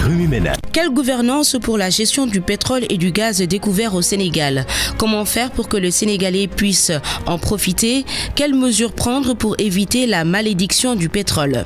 Remue-Ménage. Quelle gouvernance pour la gestion du pétrole et du gaz découvert au Sénégal? Comment faire pour que le Sénégalais puisse en profiter? Quelles mesures prendre pour éviter la malédiction du pétrole?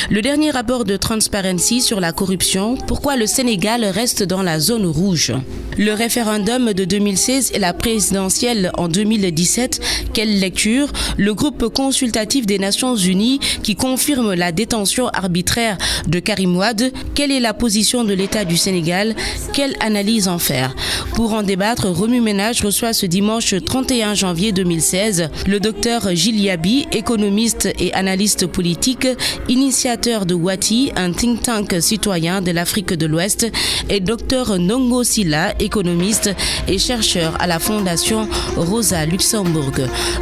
Le dernier rapport de Transparency sur la corruption, pourquoi le Sénégal reste dans la zone rouge? Le référendum de 2016 et la présidentielle en 2017, quelle lecture? Le groupe consultatif des Nations Unies qui confirme la détention arbitraire de Karim Wade, quelle est la position de l'État du Sénégal? Quelle analyse en faire? Pour en débattre, Remue-Ménage reçoit ce dimanche 31 janvier 2016 le docteur Gilles Yaby, économiste et analyste politique, initiateur de Wati, un think tank citoyen de l'Afrique de l'Ouest, et docteur Ndongo Sylla, économiste et chercheur à la Fondation Rosa Luxembourg.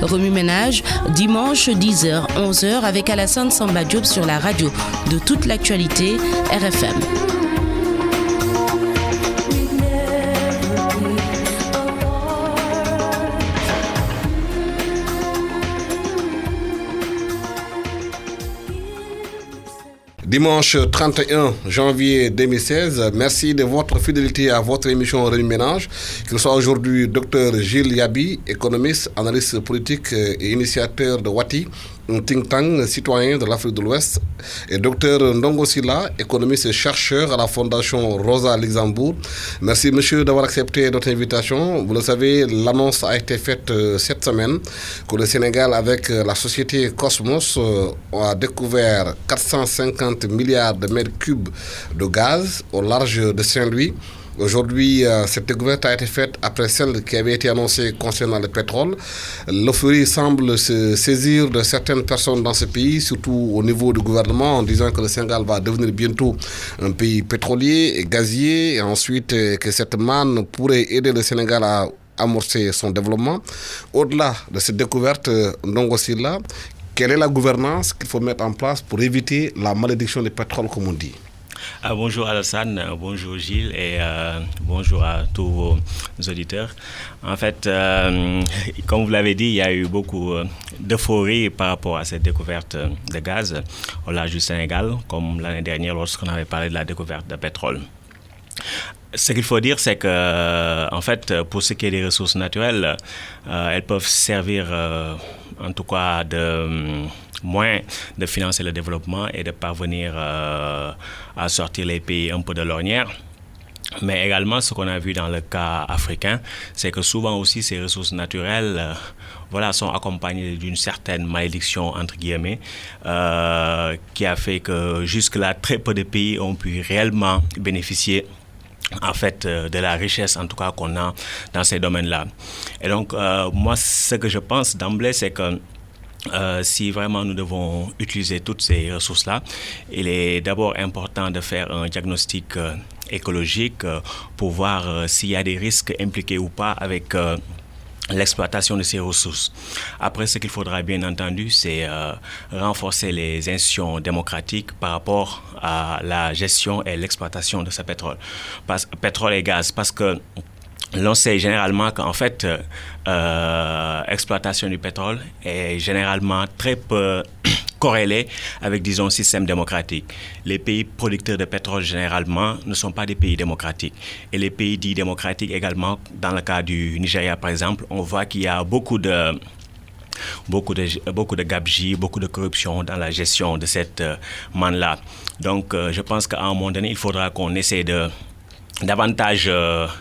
Remue-Ménage, dimanche 10h, 11h avec Alassane Samba Diop sur la radio de toute l'actualité RFM. Dimanche 31 janvier 2016, merci de votre fidélité à votre émission Remue-Ménage. Qu'il soit aujourd'hui Dr Gilles Yaby, économiste, analyste politique et initiateur de Wati, un think tank citoyen de l'Afrique de l'Ouest, et Dr Ndongo Sylla, économiste et chercheur à la Fondation Rosa Luxembourg. Merci monsieur d'avoir accepté notre invitation. Vous le savez, l'annonce a été faite cette semaine que le Sénégal, avec la société Cosmos, a découvert 450 milliards de mètres cubes de gaz au large de Saint-Louis. Aujourd'hui, cette découverte a été faite après celle qui avait été annoncée concernant le pétrole. L'euphorie semble se saisir de certaines personnes dans ce pays, surtout au niveau du gouvernement, en disant que le Sénégal va devenir bientôt un pays pétrolier et gazier, et ensuite que cette manne pourrait aider le Sénégal à amorcer son développement. Au-delà de cette découverte, Ndongo Sylla, quelle est la gouvernance qu'il faut mettre en place pour éviter la malédiction du pétrole, comme on dit? Bonjour Alassane, bonjour Gilles et bonjour à tous vos auditeurs. En fait, comme vous l'avez dit, il y a eu beaucoup d'euphorie par rapport à cette découverte de gaz au large du Sénégal, comme l'année dernière lorsqu'on avait parlé de la découverte de pétrole. Ce qu'il faut dire, c'est que, en fait, pour ce qui est des ressources naturelles, elles peuvent servir, en tout cas, de moyen de financer le développement et de parvenir à sortir les pays un peu de l'ornière. Mais également, ce qu'on a vu dans le cas africain, c'est que souvent aussi ces ressources naturelles sont accompagnées d'une certaine malédiction, entre guillemets, qui a fait que jusque-là, très peu de pays ont pu réellement bénéficier en fait de la richesse en tout cas qu'on a dans ces domaines-là. Et donc moi ce que je pense d'emblée, c'est que si vraiment nous devons utiliser toutes ces ressources-là, il est d'abord important de faire un diagnostic écologique pour voir s'il y a des risques impliqués ou pas avec l'exploitation de ces ressources. Après, ce qu'il faudra bien entendu, c'est renforcer les institutions démocratiques par rapport à la gestion et l'exploitation de ce pétrole et gaz. Parce que l'on sait généralement qu'en fait, l'exploitation du pétrole est généralement très peu corrélée avec, disons, un système démocratique. Les pays producteurs de pétrole, généralement, ne sont pas des pays démocratiques. Et les pays dits démocratiques également, dans le cas du Nigeria, par exemple, on voit qu'il y a beaucoup de gabegie, beaucoup de corruption dans la gestion de cette manne-là. Donc, je pense qu'à un moment donné, il faudra qu'on essaie de davantage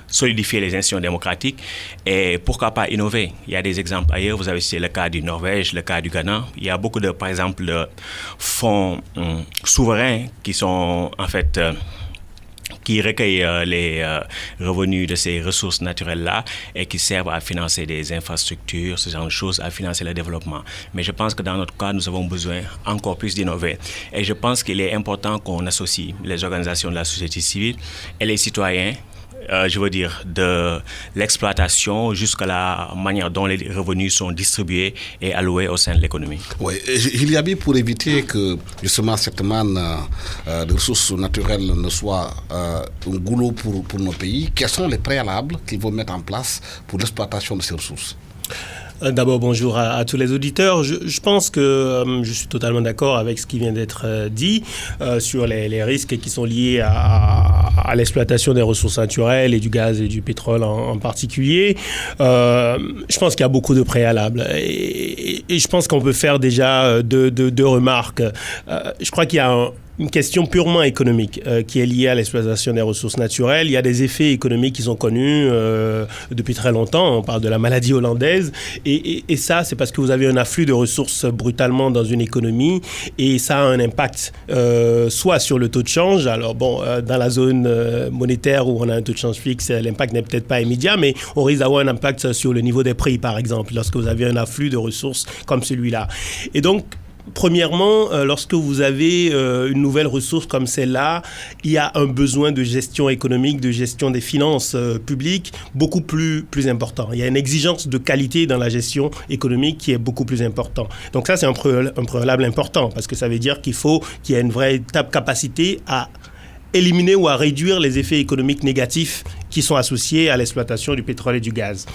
solidifier les institutions démocratiques et pourquoi pas innover. Il y a des exemples ailleurs, vous avez cité le cas du Norvège, le cas du Ghana. Il y a beaucoup de, par exemple, de fonds souverains qui sont en fait qui recueillent les revenus de ces ressources naturelles-là et qui servent à financer des infrastructures, ce genre de choses, à financer le développement. Mais je pense que dans notre cas, nous avons besoin encore plus d'innover. Et je pense qu'il est important qu'on associe les organisations de la société civile et les citoyens, de l'exploitation jusqu'à la manière dont les revenus sont distribués et alloués au sein de l'économie. Oui, Gilles Yaby, pour éviter que justement cette manne de ressources naturelles ne soit un goulot pour nos pays, quels sont les préalables qu'il faut mettre en place pour l'exploitation de ces ressources? D'abord, bonjour à tous les auditeurs. Je pense que je suis totalement d'accord avec ce qui vient d'être dit sur les risques qui sont liés à à l'exploitation des ressources naturelles et du gaz et du pétrole en particulier. Je pense qu'il y a beaucoup de préalables et je pense qu'on peut faire déjà deux remarques. Je crois qu'il y a une question purement économique qui est liée à l'exploitation des ressources naturelles. Il y a des effets économiques qui sont connus depuis très longtemps. On parle de la maladie hollandaise. Et ça, c'est parce que vous avez un afflux de ressources brutalement dans une économie et ça a un impact soit sur le taux de change. Alors bon, dans la zone monétaire où on a un taux de change fixe, l'impact n'est peut-être pas immédiat, mais on risque d'avoir un impact sur le niveau des prix, par exemple, lorsque vous avez un afflux de ressources comme celui-là. Et donc, premièrement, lorsque vous avez une nouvelle ressource comme celle-là, il y a un besoin de gestion économique, de gestion des finances publiques beaucoup plus important. Il y a une exigence de qualité dans la gestion économique qui est beaucoup plus importante. Donc ça, c'est un préalable important parce que ça veut dire qu'il faut qu'il y ait une véritable capacité à éliminer ou à réduire les effets économiques négatifs qui sont associés à l'exploitation du pétrole et du gaz.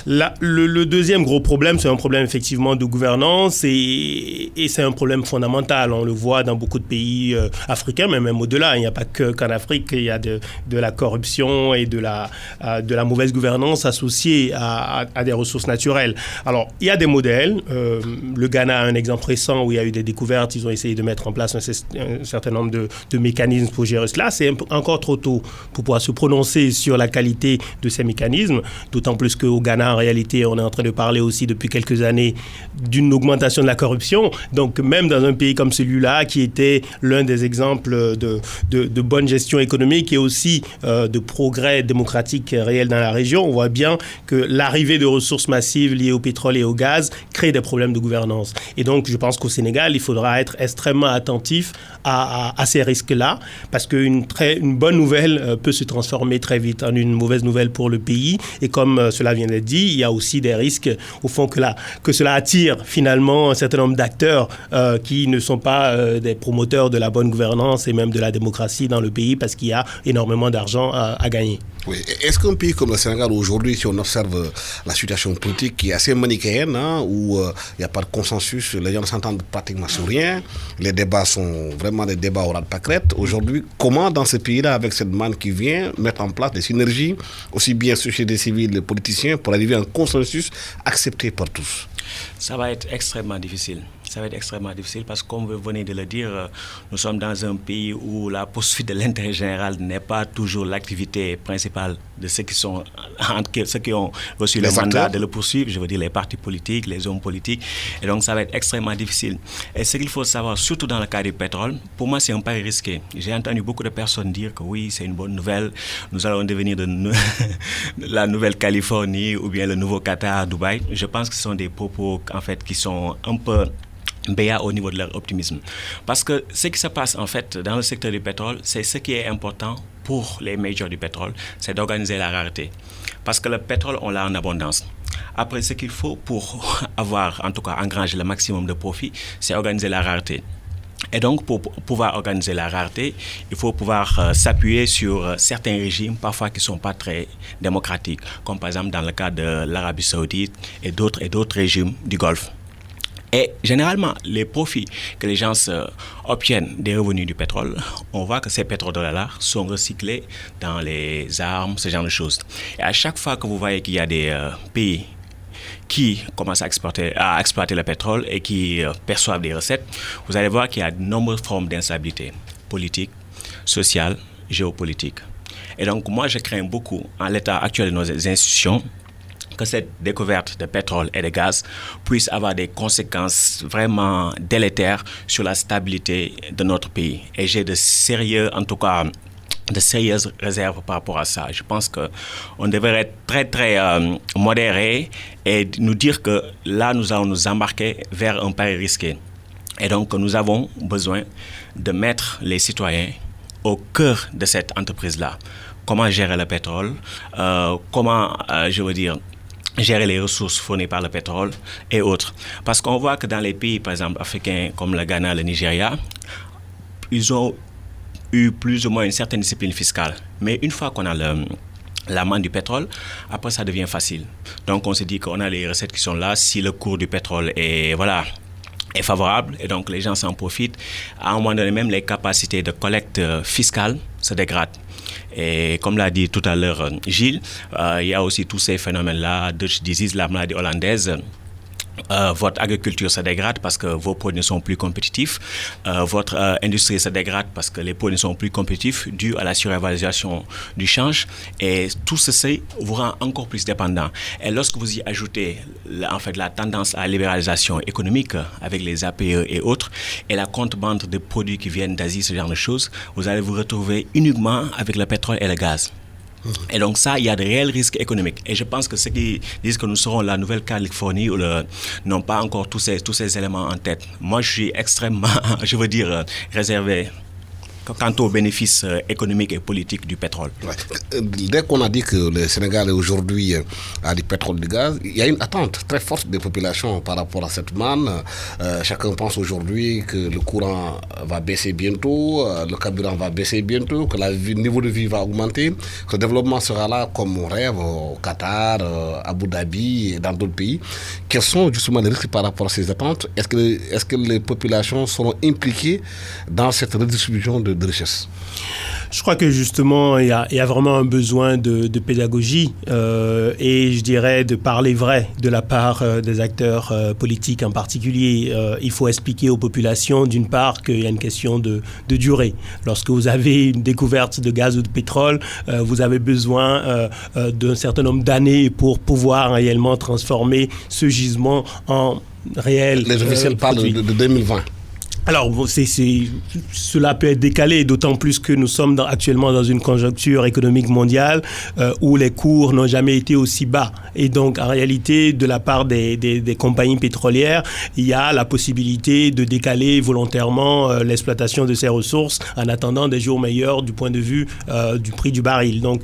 Le deuxième gros problème, c'est un problème effectivement de gouvernance et c'est un problème fondamental. On le voit dans beaucoup de pays africains, mais même au-delà. Il n'y a pas qu'en Afrique, il y a de la corruption et de la mauvaise gouvernance associée à des ressources naturelles. Alors, il y a des modèles. Le Ghana a un exemple récent où il y a eu des découvertes. Ils ont essayé de mettre en place un certain nombre de mécanismes pour gérer cela. C'est encore trop tôt pour pouvoir se prononcer sur la qualité de ces mécanismes, d'autant plus qu'au Ghana, en réalité, on est en train de parler aussi depuis quelques années d'une augmentation de la corruption. Donc, même dans un pays comme celui-là, qui était l'un des exemples de bonne gestion économique et aussi de progrès démocratique réel dans la région, on voit bien que l'arrivée de ressources massives liées au pétrole et au gaz crée des problèmes de gouvernance. Et donc, je pense qu'au Sénégal, il faudra être extrêmement attentif à ces risques-là, parce qu'une bonne nouvelle peut se transformer très vite en une mauvaise nouvelle pour le pays. Et comme cela vient d'être dit, il y a aussi des risques, au fond, que cela attire finalement un certain nombre d'acteurs qui ne sont pas des promoteurs de la bonne gouvernance et même de la démocratie dans le pays, parce qu'il y a énormément d'argent à gagner. Oui. Est-ce qu'un pays comme le Sénégal, aujourd'hui, si on observe la situation politique qui est assez manichéenne, où il n'y a pas de consensus, les gens ne s'entendent pratiquement sur rien, les débats sont vraiment des débats au ras de pâquerette. Aujourd'hui, comment dans ce pays-là, avec cette manne qui vient, mettre en place des synergies, aussi bien société civile et politiciens, pour arriver à un consensus accepté par tous? Ça va être extrêmement difficile. Ça va être extrêmement difficile parce que, comme vous venez de le dire, nous sommes dans un pays où la poursuite de l'intérêt général n'est pas toujours l'activité principale de ceux qui ont reçu le mandat de le poursuivre. Je veux dire les partis politiques, les hommes politiques. Et donc, ça va être extrêmement difficile. Et ce qu'il faut savoir, surtout dans le cas du pétrole, pour moi, c'est un pari risqué. J'ai entendu beaucoup de personnes dire que oui, c'est une bonne nouvelle. Nous allons devenir la Nouvelle-Californie ou bien le nouveau Qatar, Dubaï. Je pense que ce sont des propos, en fait, qui sont un peu béat au niveau de leur optimisme. Parce que ce qui se passe en fait dans le secteur du pétrole, c'est ce qui est important pour les majors du pétrole, c'est d'organiser la rareté. Parce que le pétrole, on l'a en abondance. Après, ce qu'il faut pour avoir, en tout cas, engranger le maximum de profit, c'est organiser la rareté. Et donc, pour pouvoir organiser la rareté, il faut pouvoir s'appuyer sur certains régimes, parfois qui ne sont pas très démocratiques, comme par exemple dans le cas de l'Arabie Saoudite et d'autres régimes du Golfe. Et généralement, les profits que les gens obtiennent des revenus du pétrole, on voit que ces pétrodollars sont recyclés dans les armes, ce genre de choses. Et à chaque fois que vous voyez qu'il y a des pays qui commencent à exploiter le pétrole et qui perçoivent des recettes, vous allez voir qu'il y a de nombreuses formes d'instabilité politique, sociale, géopolitique. Et donc, moi, je crains beaucoup, en l'état actuel de nos institutions, que cette découverte de pétrole et de gaz puisse avoir des conséquences vraiment délétères sur la stabilité de notre pays. Et j'ai de sérieuses réserves par rapport à ça. Je pense qu'on devrait être très, très modéré et nous dire que là, nous allons nous embarquer vers un pari risqué. Et donc, nous avons besoin de mettre les citoyens au cœur de cette entreprise-là. Comment gérer le pétrole, gérer les ressources fournies par le pétrole et autres. Parce qu'on voit que dans les pays, par exemple, africains comme le Ghana, le Nigeria, ils ont eu plus ou moins une certaine discipline fiscale. Mais une fois qu'on a la manne du pétrole, après ça devient facile. Donc on se dit qu'on a les recettes qui sont là. Si le cours du pétrole est est favorable et donc les gens s'en profitent. À un moment donné, même les capacités de collecte fiscale se dégradent. Et comme l'a dit tout à l'heure Gilles, il y a aussi tous ces phénomènes-là, Dutch disease, la maladie hollandaise. Votre agriculture se dégrade parce que vos produits sont plus compétitifs. Votre industrie se dégrade parce que les produits sont plus compétitifs dû à la surévaluation du change. Et tout ceci vous rend encore plus dépendant. Et lorsque vous y ajoutez la tendance à la libéralisation économique avec les APE et autres, et la contrebande de produits qui viennent d'Asie, ce genre de choses, vous allez vous retrouver uniquement avec le pétrole et le gaz. Et donc ça, il y a de réels risques économiques. Et je pense que ceux qui disent que nous serons la nouvelle Californie n'ont pas encore tous ces éléments en tête. Moi, je suis extrêmement, réservé quant aux bénéfices économiques et politiques du pétrole. Ouais. Dès qu'on a dit que le Sénégal aujourd'hui a du pétrole et du gaz, il y a une attente très forte des populations par rapport à cette manne. Chacun pense aujourd'hui que le courant va baisser bientôt, le carburant va baisser bientôt, que le niveau de vie va augmenter, que le développement sera là comme on rêve au Qatar, Abu Dhabi et dans d'autres pays. Quels sont justement les risques par rapport à ces attentes? Est-ce que les populations seront impliquées dans cette redistribution de richesse? Je crois que justement, il y a vraiment un besoin de pédagogie et je dirais de parler vrai de la part des acteurs politiques en particulier. Il faut expliquer aux populations, d'une part, qu'il y a une question de durée. Lorsque vous avez une découverte de gaz ou de pétrole, vous avez besoin d'un certain nombre d'années pour pouvoir réellement transformer ce gisement en réel. Les officiels parlent de 2020. Alors, cela peut être décalé, d'autant plus que nous sommes actuellement dans une conjoncture économique mondiale où les cours n'ont jamais été aussi bas. Et donc, en réalité, de la part des compagnies pétrolières, il y a la possibilité de décaler volontairement l'exploitation de ces ressources en attendant des jours meilleurs du point de vue du prix du baril. Donc,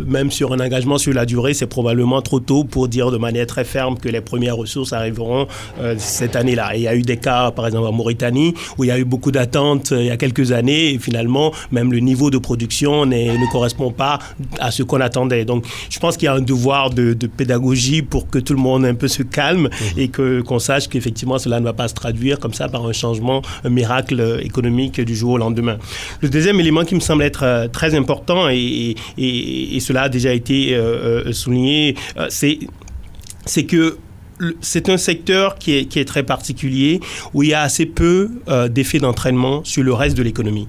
même sur un engagement sur la durée, c'est probablement trop tôt pour dire de manière très ferme que les premières ressources arriveront cette année-là. Et il y a eu des cas, par exemple, en Mauritanie, où il y a eu beaucoup d'attentes il y a quelques années et finalement, même le niveau de production ne correspond pas à ce qu'on attendait. Donc, je pense qu'il y a un devoir de pédagogie pour que tout le monde un peu se calme et qu'on sache qu'effectivement, cela ne va pas se traduire comme ça par un miracle économique du jour au lendemain. Le deuxième élément qui me semble être très important et cela a déjà été souligné, c'est que c'est un secteur qui est très particulier, où il y a assez peu d'effets d'entraînement sur le reste de l'économie.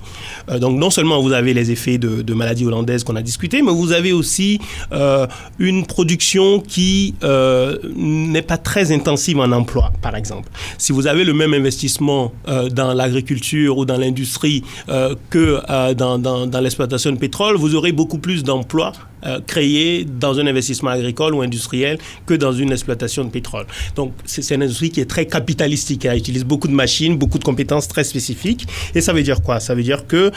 Donc, non seulement vous avez les effets de maladie hollandaise qu'on a discuté, mais vous avez aussi une production qui n'est pas très intensive en emploi, par exemple. Si vous avez le même investissement dans l'agriculture ou dans l'industrie que dans l'exploitation de pétrole, vous aurez beaucoup plus d'emplois créés dans un investissement agricole ou industriel que dans une exploitation de pétrole. Donc, c'est une industrie qui est très capitalistique. Elle utilise beaucoup de machines, beaucoup de compétences très spécifiques. Et ça veut dire quoi? Ça veut dire que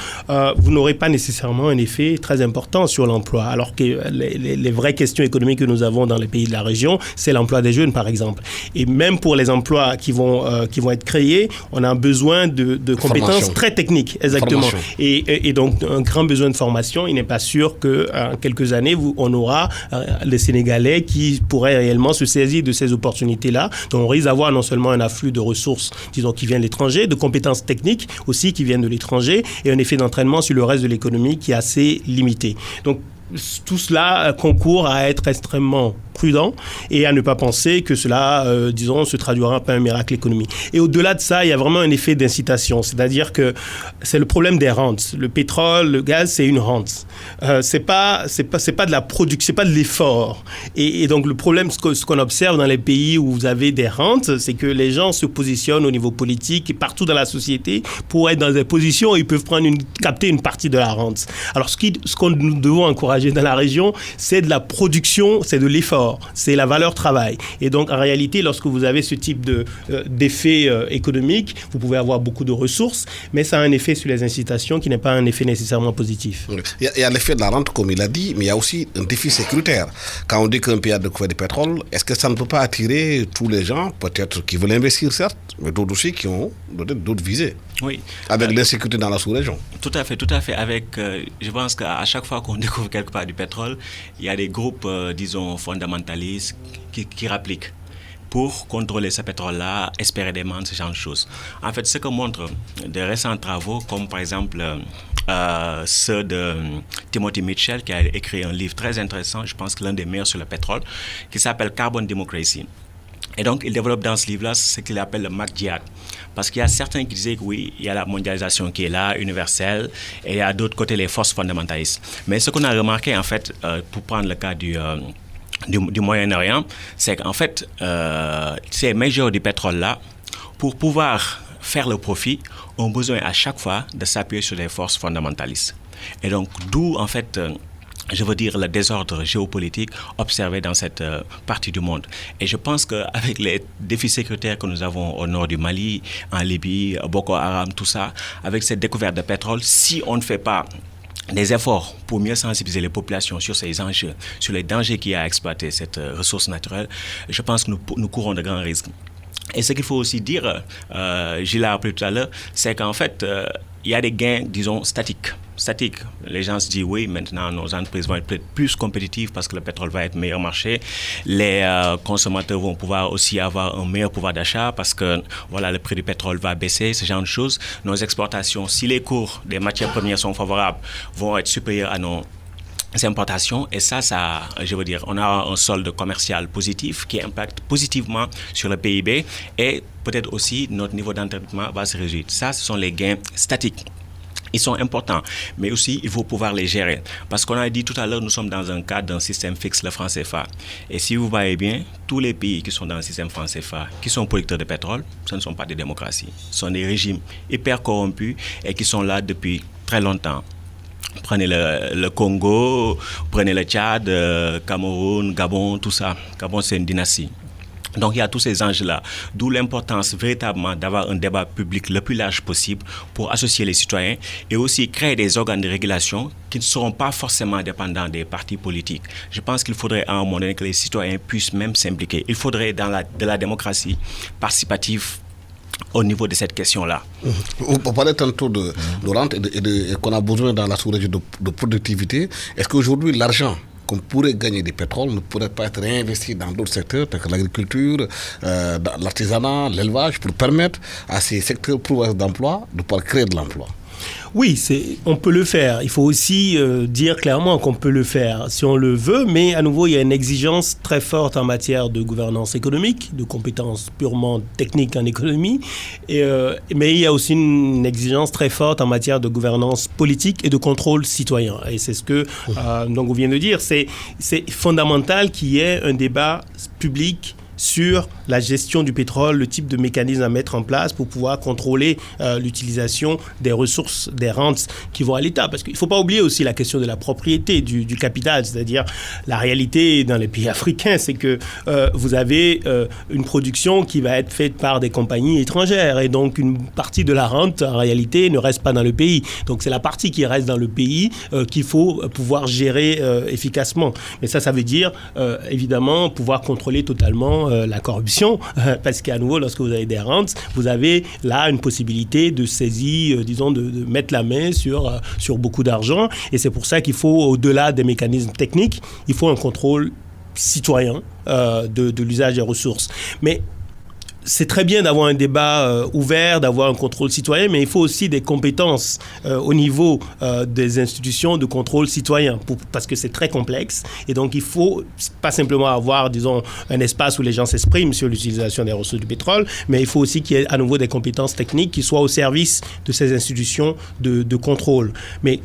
vous n'aurez pas nécessairement un effet très important sur l'emploi. Alors que les vraies questions économiques que nous avons dans les pays de la région, c'est l'emploi des jeunes, par exemple. Et même pour les emplois qui vont être créés, on a besoin de compétences très techniques. Exactement. Et donc, un grand besoin de formation. Il n'est pas sûr qu'en quelques années, on aura les Sénégalais qui pourraient réellement se saisir de ces opportunités-là. Donc, on risque d'avoir non seulement un afflux de ressources, disons, qui viennent de l'étranger, de compétences techniques aussi qui viennent de l'étranger, et un effet d'entraînement sur le reste de l'économie qui est assez limité. Donc, tout cela concourt à être extrêmement prudent et à ne pas penser que cela, se traduira par un miracle économique. Et au-delà de ça, il y a vraiment un effet d'incitation, c'est-à-dire que c'est le problème des rentes. Le pétrole, le gaz, c'est une rente. C'est pas de la production, c'est pas de l'effort. Et donc le problème, ce qu'on observe dans les pays où vous avez des rentes, c'est que les gens se positionnent au niveau politique et partout dans la société pour être dans des positions où ils peuvent capter une partie de la rente. Alors ce qu'on nous devons encourager dans la région, c'est de la production, c'est de l'effort. C'est la valeur travail. Et donc, en réalité, lorsque vous avez ce type d'effet économique, vous pouvez avoir beaucoup de ressources, mais ça a un effet sur les incitations qui n'est pas un effet nécessairement positif. Il y a l'effet de la rente, comme il a dit, mais il y a aussi un défi sécuritaire. Quand on dit qu'un pays a découvert du pétrole, est-ce que ça ne peut pas attirer tous les gens, peut-être qui veulent investir, certes, mais d'autres aussi qui ont peut-être d'autres visées? Oui. Avec l'insécurité dans la sous-région. Tout à fait. Je pense qu'à chaque fois qu'on découvre quelque part du pétrole, il y a des groupes, fondamentalistes qui répliquent. pour contrôler ce pétrole-là, espérer des mannes, ce genre de choses. En fait, ce que montrent de récents travaux, comme par exemple ceux de Timothy Mitchell, qui a écrit un livre très intéressant, je pense que l'un des meilleurs sur le pétrole, qui s'appelle Carbon Democracy. Et donc, il développe dans ce livre-là ce qu'il appelle le McJihad. Parce qu'il y a certains qui disaient que oui, il y a la mondialisation qui est là, universelle, et il y a d'autre côté les forces fondamentalistes. Mais ce qu'on a remarqué, en fait, pour prendre le cas du Moyen-Orient, c'est qu'en fait, ces majors du pétrole-là, pour pouvoir faire le profit, ont besoin à chaque fois de s'appuyer sur les forces fondamentalistes. Et donc, d'où, en fait, je veux dire, le désordre géopolitique observé dans cette partie du monde. Et je pense qu'avec les défis sécuritaires que nous avons au nord du Mali, en Libye, Boko Haram, tout ça, avec cette découverte de pétrole, si on ne fait pas des efforts pour mieux sensibiliser les populations sur ces enjeux, sur les dangers qu'il y a à exploiter cette ressource naturelle, je pense que nous courons de grands risques. Et ce qu'il faut aussi dire, Gilles l'a rappelé tout à l'heure, c'est qu'en fait, il y a des gains, disons, statiques. Les gens se disent, oui, maintenant, nos entreprises vont être peut-être plus compétitives parce que le pétrole va être meilleur marché. Les consommateurs vont pouvoir aussi avoir un meilleur pouvoir d'achat parce que, voilà, le prix du pétrole va baisser, ce genre de choses. Nos exportations, si les cours des matières premières sont favorables, vont être supérieurs à nos importations. Et ça, je veux dire, on a un solde commercial positif qui impacte positivement sur le PIB et peut-être aussi notre niveau d'endettement va se réduire. Ça, ce sont les gains statiques. Ils sont importants, mais aussi il faut pouvoir les gérer. Parce qu'on a dit tout à l'heure, nous sommes dans un cadre d'un système fixe, le franc CFA. Et si vous voyez bien, tous les pays qui sont dans le système franc CFA, qui sont producteurs de pétrole, ce ne sont pas des démocraties. Ce sont des régimes hyper corrompus et qui sont là depuis très longtemps. Prenez le Congo, prenez le Tchad, Cameroun, Gabon, tout ça. Gabon, c'est une dynastie. Donc, il y a tous ces enjeux-là, d'où l'importance véritablement d'avoir un débat public le plus large possible pour associer les citoyens et aussi créer des organes de régulation qui ne seront pas forcément dépendants des partis politiques. Je pense qu'il faudrait à un moment donné que les citoyens puissent même s'impliquer. Il faudrait de la démocratie participative au niveau de cette question-là. On parlait tantôt de rente et qu'on a besoin dans la sous-région de productivité. Est-ce qu'aujourd'hui, l'argent qu'on pourrait gagner du pétrole ne pourrait pas être réinvesti dans d'autres secteurs, tels que l'agriculture, l'artisanat, l'élevage, pour permettre à ces secteurs pourvoyeurs d'emploi de pouvoir créer de l'emploi? Oui, on peut le faire. Il faut aussi dire clairement qu'on peut le faire si on le veut, mais à nouveau, il y a une exigence très forte en matière de gouvernance économique, de compétences purement techniques en économie, mais il y a aussi une exigence très forte en matière de gouvernance politique et de contrôle citoyen. Et c'est ce que donc on vient de dire. C'est fondamental qu'il y ait un débat public sur la gestion du pétrole, le type de mécanisme à mettre en place pour pouvoir contrôler l'utilisation des ressources, des rentes qui vont à l'État. Parce qu'il ne faut pas oublier aussi la question de la propriété du capital, c'est-à-dire la réalité dans les pays africains, c'est que vous avez une production qui va être faite par des compagnies étrangères et donc une partie de la rente, en réalité, ne reste pas dans le pays. Donc c'est la partie qui reste dans le pays qu'il faut pouvoir gérer efficacement. Mais ça veut dire, évidemment, pouvoir contrôler totalement la corruption, parce qu'à nouveau, lorsque vous avez des rentes, vous avez là une possibilité de saisie, disons, de mettre la main sur beaucoup d'argent. Et c'est pour ça qu'il faut, au-delà des mécanismes techniques, il faut un contrôle citoyen de l'usage des ressources. Mais c'est très bien d'avoir un débat ouvert, d'avoir un contrôle citoyen, mais il faut aussi des compétences au niveau des institutions de contrôle citoyen, parce que c'est très complexe. Et donc, il faut pas simplement avoir, disons, un espace où les gens s'expriment sur l'utilisation des ressources du pétrole, mais il faut aussi qu'il y ait à nouveau des compétences techniques qui soient au service de ces institutions de contrôle. Mais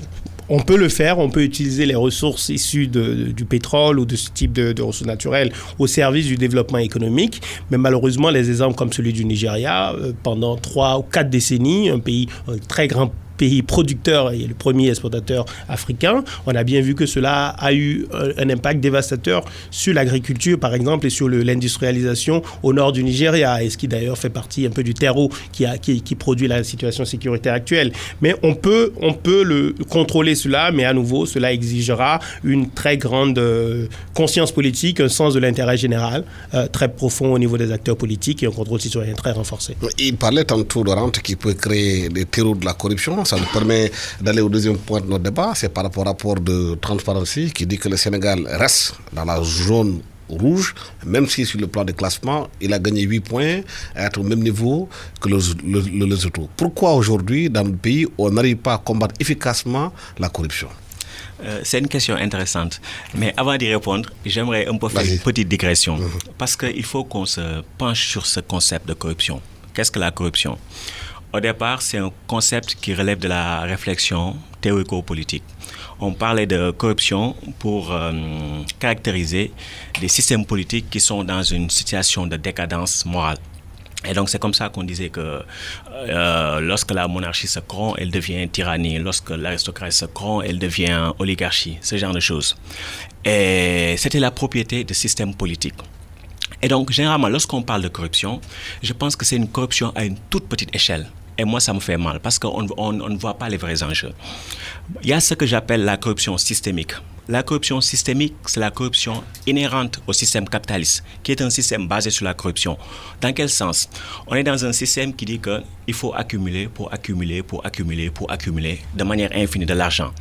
on peut le faire, on peut utiliser les ressources issues du pétrole ou de ce type de ressources naturelles au service du développement économique. Mais malheureusement, les exemples comme celui du Nigeria, pendant 3 ou 4 décennies, un très grand pays producteur et le premier exportateur africain, on a bien vu que cela a eu un impact dévastateur sur l'agriculture, par exemple, et sur l'industrialisation au nord du Nigeria, et ce qui d'ailleurs fait partie un peu du terreau qui produit la situation sécuritaire actuelle. Mais on peut contrôler cela, mais à nouveau, cela exigera une très grande conscience politique, un sens de l'intérêt général très profond au niveau des acteurs politiques et un contrôle citoyen très renforcé. Il parlait tantôt de rente qui peut créer des terreaux de la corruption. Ça nous permet d'aller au deuxième point de notre débat, c'est par rapport au rapport de Transparency qui dit que le Sénégal reste dans la zone rouge, même si sur le plan de classement, il a gagné 8 points à être au même niveau que les autres. Pourquoi aujourd'hui, dans le pays, on n'arrive pas à combattre efficacement la corruption? C'est une question intéressante. Mais avant d'y répondre, j'aimerais un peu faire une petite digression. Parce qu'il faut qu'on se penche sur ce concept de corruption. Qu'est-ce que la corruption? Au départ, c'est un concept qui relève de la réflexion théorico-politique. On parlait de corruption pour caractériser des systèmes politiques qui sont dans une situation de décadence morale. Et donc, c'est comme ça qu'on disait que lorsque la monarchie se corrompt, elle devient tyrannie. Lorsque l'aristocratie se corrompt, elle devient oligarchie. Ce genre de choses. Et c'était la propriété de systèmes politiques. Et donc, généralement, lorsqu'on parle de corruption, je pense que c'est une corruption à une toute petite échelle. Et moi, ça me fait mal parce qu'on ne voit pas les vrais enjeux. Il y a ce que j'appelle la corruption systémique. La corruption systémique, c'est la corruption inhérente au système capitaliste, qui est un système basé sur la corruption. Dans quel sens? On est dans un système qui dit qu'il faut accumuler pour accumuler, pour accumuler, pour accumuler de manière infinie de l'argent.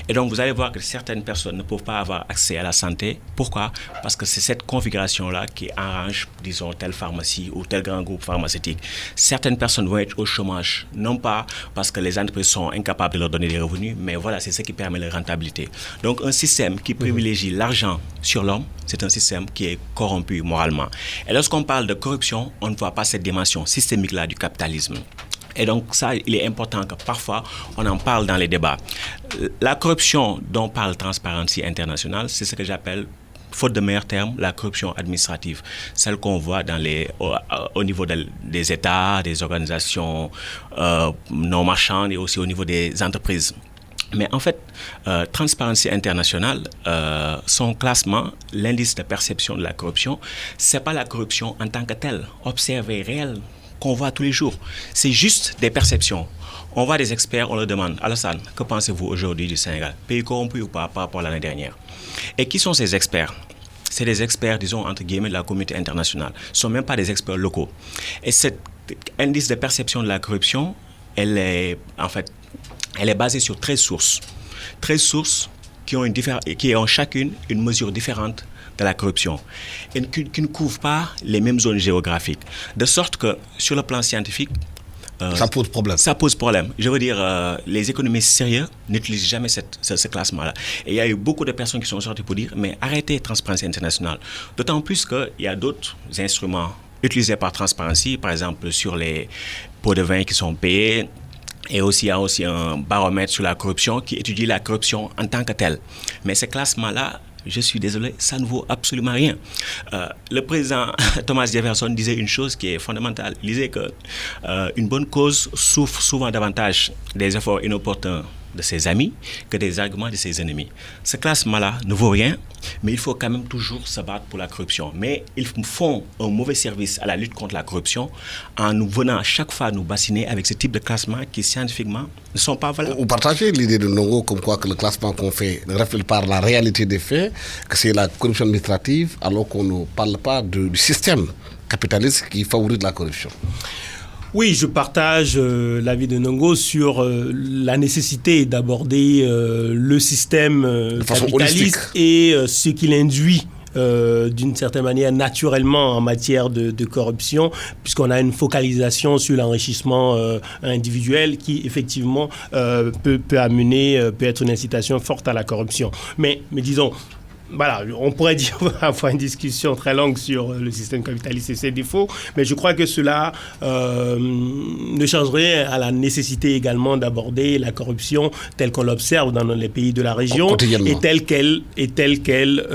Et donc, vous allez voir que certaines personnes ne peuvent pas avoir accès à la santé. Pourquoi? Parce que c'est cette configuration-là qui arrange, disons, telle pharmacie ou tel grand groupe pharmaceutique. Certaines personnes vont être au chômage, non pas parce que les entreprises sont incapables de leur donner des revenus, mais voilà, c'est ce qui permet la rentabilité. Donc, un système qui privilégie l'argent sur l'homme, c'est un système qui est corrompu moralement. Et lorsqu'on parle de corruption, on ne voit pas cette dimension systémique-là du capitalisme. Et donc ça, il est important que parfois, on en parle dans les débats. La corruption dont parle Transparency International, c'est ce que j'appelle, faute de meilleurs termes, la corruption administrative, celle qu'on voit au niveau des États, des organisations non marchandes et aussi au niveau des entreprises. Mais en fait, Transparency International, son classement, l'indice de perception de la corruption, c'est pas la corruption en tant que telle, observée, réelle, qu'on voit tous les jours. C'est juste des perceptions. On voit des experts, on leur demande, Alassane, que pensez-vous aujourd'hui du Sénégal? Pays corrompu ou pas par rapport à l'année dernière? Et qui sont ces experts? C'est des experts, disons, entre guillemets, de la communauté internationale. Ce ne sont même pas des experts locaux. Et cet indice de perception de la corruption, elle est basée sur 13 sources. 13 sources qui ont chacune une mesure différente de la corruption et qui ne couvrent pas les mêmes zones géographiques. De sorte que, sur le plan scientifique, ça pose problème. Ça pose problème. Je veux dire, les économistes sérieux n'utilisent jamais ce classement-là. Et il y a eu beaucoup de personnes qui sont sorties pour dire, mais arrêtez Transparency International. D'autant plus qu'il y a d'autres instruments utilisés par Transparency, par exemple sur les pots de vin qui sont payés. Et aussi, il y a aussi un baromètre sur la corruption qui étudie la corruption en tant que telle. Mais ce classement-là, je suis désolé, ça ne vaut absolument rien. Le président Thomas Jefferson disait une chose qui est fondamentale. Il disait qu'une bonne cause souffre souvent davantage des efforts inopportuns de ses amis que des arguments de ses ennemis. Ce classement-là ne vaut rien, mais il faut quand même toujours se battre pour la corruption. Mais ils font un mauvais service à la lutte contre la corruption en nous venant chaque fois nous bassiner avec ce type de classement qui scientifiquement ne sont pas valables. Vous partagez l'idée de Ndongo comme quoi que le classement qu'on fait ne reflète pas la réalité des faits, que c'est la corruption administrative, alors qu'on ne parle pas du système capitaliste qui favorise la corruption? Oui, je partage l'avis de Ndongo sur la nécessité d'aborder le système capitaliste et ce qu'il induit d'une certaine manière naturellement en matière de corruption, puisqu'on a une focalisation sur l'enrichissement individuel qui effectivement peut être une incitation forte à la corruption. Mais disons, voilà, on pourrait avoir une discussion très longue sur le système capitaliste et ses défauts, mais je crois que cela ne change rien à la nécessité également d'aborder la corruption telle qu'on l'observe dans les pays de la région et telle qu'elle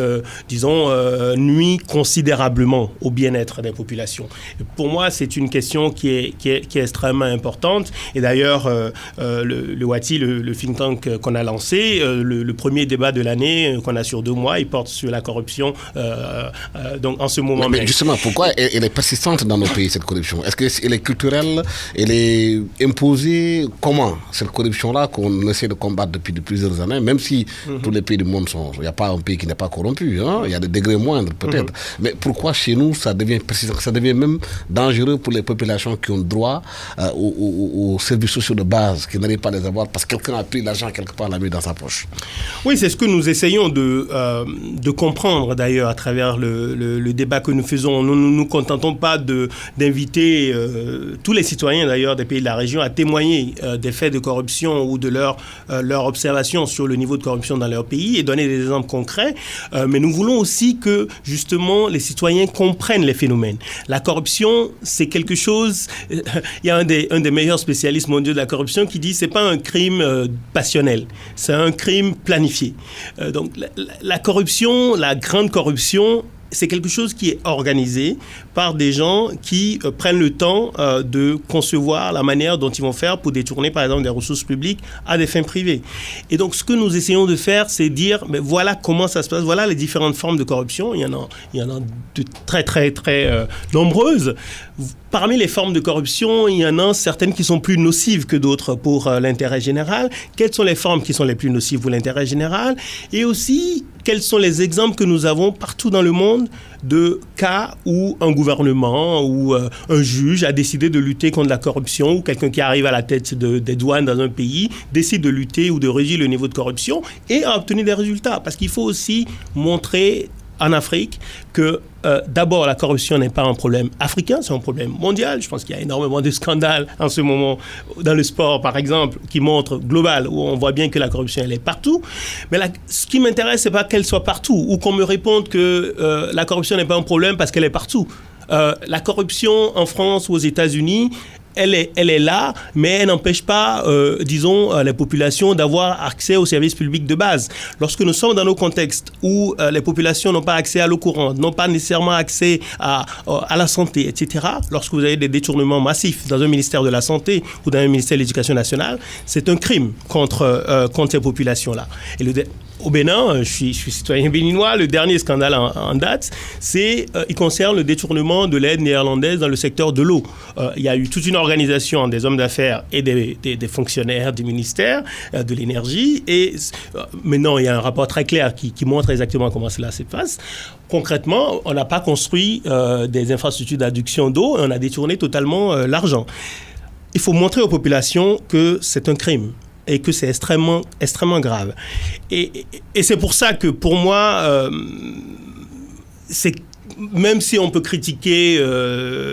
nuit considérablement au bien-être des populations. Et pour moi, c'est une question qui est extrêmement importante. Et d'ailleurs, le WATI, le think tank qu'on a lancé, le premier débat de l'année qu'on a sur 2 mois, il porte sur la corruption donc en ce moment même. Mais justement, pourquoi elle est persistante dans nos pays, cette corruption? Est-ce qu'elle est culturelle? Elle est imposée? Comment cette corruption-là qu'on essaie de combattre depuis plusieurs années, même si tous les pays du monde sont... Il n'y a pas un pays qui n'est pas corrompu, hein? Il y a des degrés moindres peut-être. Mais pourquoi chez nous ça devient persistant? Ça devient même dangereux pour les populations qui ont droit aux services sociaux de base, qui n'arrivent pas à les avoir parce que quelqu'un a pris l'argent quelque part, l'a mis dans sa poche. Oui, c'est ce que nous essayons de de comprendre d'ailleurs à travers le débat que nous faisons. Nous ne nous contentons pas d'inviter tous les citoyens d'ailleurs des pays de la région à témoigner des faits de corruption ou de leur observation sur le niveau de corruption dans leur pays et donner des exemples concrets. Mais nous voulons aussi que justement les citoyens comprennent les phénomènes. La corruption, c'est quelque chose... Il y a un des meilleurs spécialistes mondiaux de la corruption qui dit que ce n'est pas un crime passionnel, c'est un crime planifié. Donc la corruption, la grande corruption, c'est quelque chose qui est organisé par des gens qui prennent le temps de concevoir la manière dont ils vont faire pour détourner, par exemple, des ressources publiques à des fins privées. Et donc, ce que nous essayons de faire, c'est dire, mais voilà comment ça se passe, voilà les différentes formes de corruption. Il y en a de très, très, très nombreuses. Parmi les formes de corruption, il y en a certaines qui sont plus nocives que d'autres pour l'intérêt général. Quelles sont les formes qui sont les plus nocives pour l'intérêt général? Et aussi, quels sont les exemples que nous avons partout dans le monde de cas où un gouvernement ou un juge a décidé de lutter contre la corruption, ou quelqu'un qui arrive à la tête des douanes dans un pays décide de lutter ou de réduire le niveau de corruption et a obtenu des résultats. Parce qu'il faut aussi montrer en Afrique que d'abord la corruption n'est pas un problème africain, c'est un problème mondial. Je pense qu'il y a énormément de scandales en ce moment dans le sport, par exemple, qui montrent global, où on voit bien que la corruption elle est partout. Mais ce qui m'intéresse, c'est pas qu'elle soit partout, ou qu'on me réponde que la corruption n'est pas un problème parce qu'elle est partout. La corruption en France ou aux États-Unis, elle est là, mais elle n'empêche pas, les populations d'avoir accès aux services publics de base. Lorsque nous sommes dans nos contextes où les populations n'ont pas accès à l'eau courante, n'ont pas nécessairement accès à la santé, etc., lorsque vous avez des détournements massifs dans un ministère de la Santé ou dans un ministère de l'Éducation nationale, c'est un crime contre ces populations-là. Et au Bénin, je suis citoyen béninois, le dernier scandale en date, il concerne le détournement de l'aide néerlandaise dans le secteur de l'eau. Il y a eu toute une organisation des hommes d'affaires et des fonctionnaires du ministère de l'énergie. Et maintenant, il y a un rapport très clair qui montre exactement comment cela se passe. Concrètement, on n'a pas construit des infrastructures d'adduction d'eau et on a détourné totalement l'argent. Il faut montrer aux populations que c'est un crime et que c'est extrêmement, extrêmement grave. Et c'est pour ça que, pour moi, même si on peut critiquer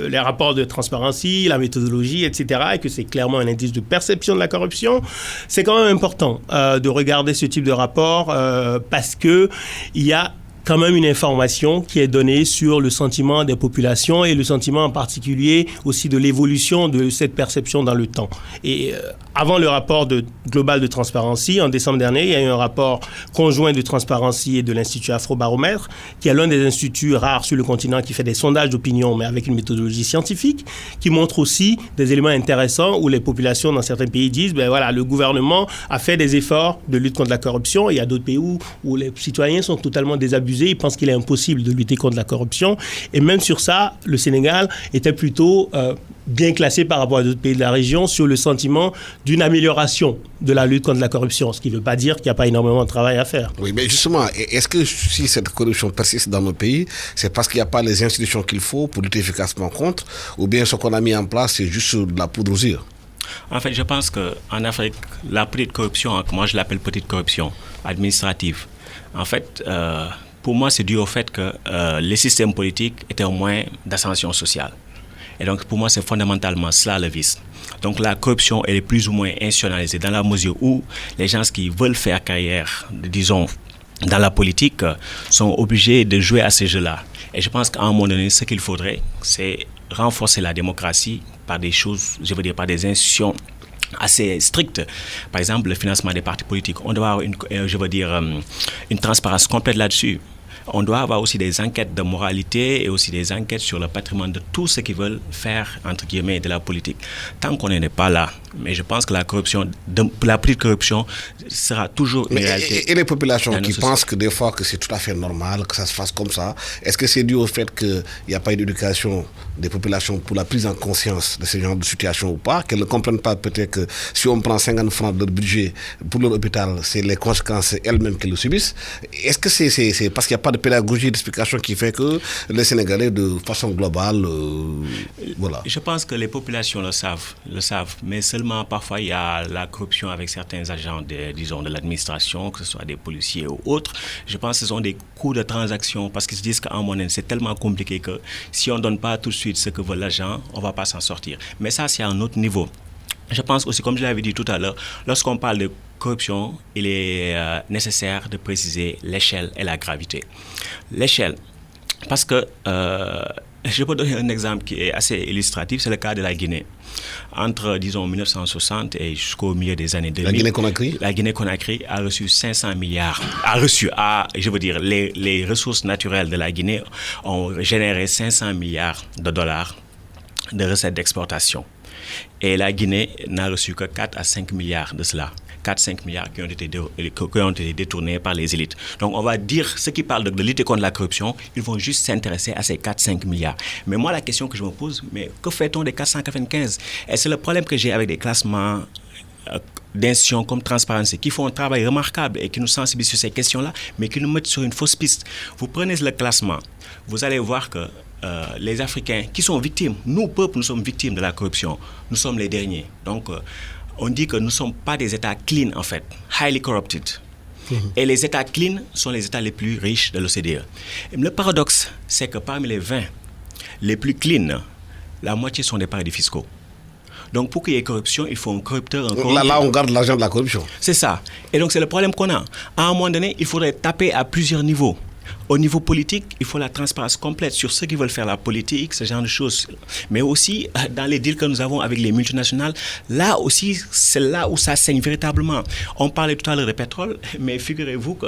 les rapports de Transparency, la méthodologie, etc., et que c'est clairement un indice de perception de la corruption, c'est quand même important de regarder ce type de rapport parce qu'il y a quand même une information qui est donnée sur le sentiment des populations et le sentiment en particulier aussi de l'évolution de cette perception dans le temps. Et avant le rapport global de Transparency, en décembre dernier, il y a eu un rapport conjoint de Transparency et de l'Institut Afrobaromètre, qui est l'un des instituts rares sur le continent qui fait des sondages d'opinion, mais avec une méthodologie scientifique, qui montre aussi des éléments intéressants où les populations dans certains pays disent, le gouvernement a fait des efforts de lutte contre la corruption. Il y a d'autres pays où les citoyens sont totalement désabusés. Ils pensent qu'il est impossible de lutter contre la corruption. Et même sur ça, le Sénégal était plutôt bien classé par rapport à d'autres pays de la région sur le sentiment d'une amélioration de la lutte contre la corruption, ce qui ne veut pas dire qu'il n'y a pas énormément de travail à faire. Oui, mais justement, est-ce que si cette corruption persiste dans nos pays, c'est parce qu'il n'y a pas les institutions qu'il faut pour lutter efficacement contre, ou bien ce qu'on a mis en place, c'est juste de la poudre aux yeux? En fait, je pense qu'en Afrique, la petite corruption, moi je l'appelle petite corruption administrative. En fait, pour moi, c'est dû au fait que les systèmes politiques étaient au moins d'ascension sociale. Et donc, pour moi, c'est fondamentalement cela le vice. Donc, la corruption, elle est plus ou moins institutionnalisée dans la mesure où les gens qui veulent faire carrière, disons, dans la politique, sont obligés de jouer à ces jeux-là. Et je pense qu'à un moment donné, ce qu'il faudrait, c'est renforcer la démocratie par des choses, je veux dire, par des institutions assez strictes. Par exemple, le financement des partis politiques. On doit avoir une transparence complète là-dessus. On doit avoir aussi des enquêtes de moralité et aussi des enquêtes sur le patrimoine de tous ceux qui veulent faire, entre guillemets, de la politique. Tant qu'on n'est pas là, mais je pense que la corruption, la petite corruption sera toujours une réalité. Et les populations qui pensent que des fois que c'est tout à fait normal, que ça se fasse comme ça, est-ce que c'est dû au fait qu'il n'y a pas eu d'éducation des populations pour la prise en conscience de ce genre de situation ou pas, qu'elles ne comprennent pas peut-être que si on prend 50 francs de leur budget pour leur hôpital, c'est les conséquences elles-mêmes qu'elles le subissent? Est-ce que c'est parce qu'il n'y a pas de pédagogie, d'explication qui fait que les Sénégalais, de façon globale, voilà. Je pense que les populations le savent, mais seulement parfois il y a la corruption avec certains agents de l'administration, que ce soit des policiers ou autres. Je pense que ce sont des coûts de transaction parce qu'ils se disent qu'en monnaie, c'est tellement compliqué que si on ne donne pas tout de suite ce que veut l'agent, on ne va pas s'en sortir. Mais ça, c'est à un autre niveau. Je pense aussi, comme je l'avais dit tout à l'heure, lorsqu'on parle de corruption, il est nécessaire de préciser l'échelle et la gravité. L'échelle, parce que je peux donner un exemple qui est assez illustratif, c'est le cas de la Guinée. Entre, disons, 1960 et jusqu'au milieu des années 2000, la Guinée-Conakry a reçu 500 milliards, les ressources naturelles de la Guinée ont généré 500 milliards de dollars de recettes d'exportation. Et la Guinée n'a reçu que 4 à 5 milliards de cela. 4-5 milliards qui ont été détournés par les élites. Donc on va dire, ceux qui parlent de lutter contre la corruption, ils vont juste s'intéresser à ces 4-5 milliards. Mais moi, la question que je me pose, mais que fait-on des 495? Et c'est le problème que j'ai avec des classements d'institutions comme Transparency, qui font un travail remarquable et qui nous sensibilisent sur ces questions-là, mais qui nous mettent sur une fausse piste. Vous prenez le classement, vous allez voir que les Africains qui sont victimes, nous, peuple, nous sommes victimes de la corruption. Nous sommes les derniers. Donc, on dit que nous ne sommes pas des États clean, en fait, highly corrupted. Et les États clean sont les États les plus riches de l'OCDE. Le paradoxe, c'est que parmi les 20 les plus clean, la moitié sont des paradis fiscaux. Donc, pour qu'il y ait corruption, il faut un corrupteur. Là, on garde l'argent de la corruption. C'est ça. Et donc, c'est le problème qu'on a. À un moment donné, il faudrait taper à plusieurs niveaux. Au niveau politique, il faut la transparence complète sur ceux qui veulent faire la politique, ce genre de choses. Mais aussi, dans les deals que nous avons avec les multinationales, là aussi, c'est là où ça saigne véritablement. On parlait tout à l'heure de pétrole, mais figurez-vous que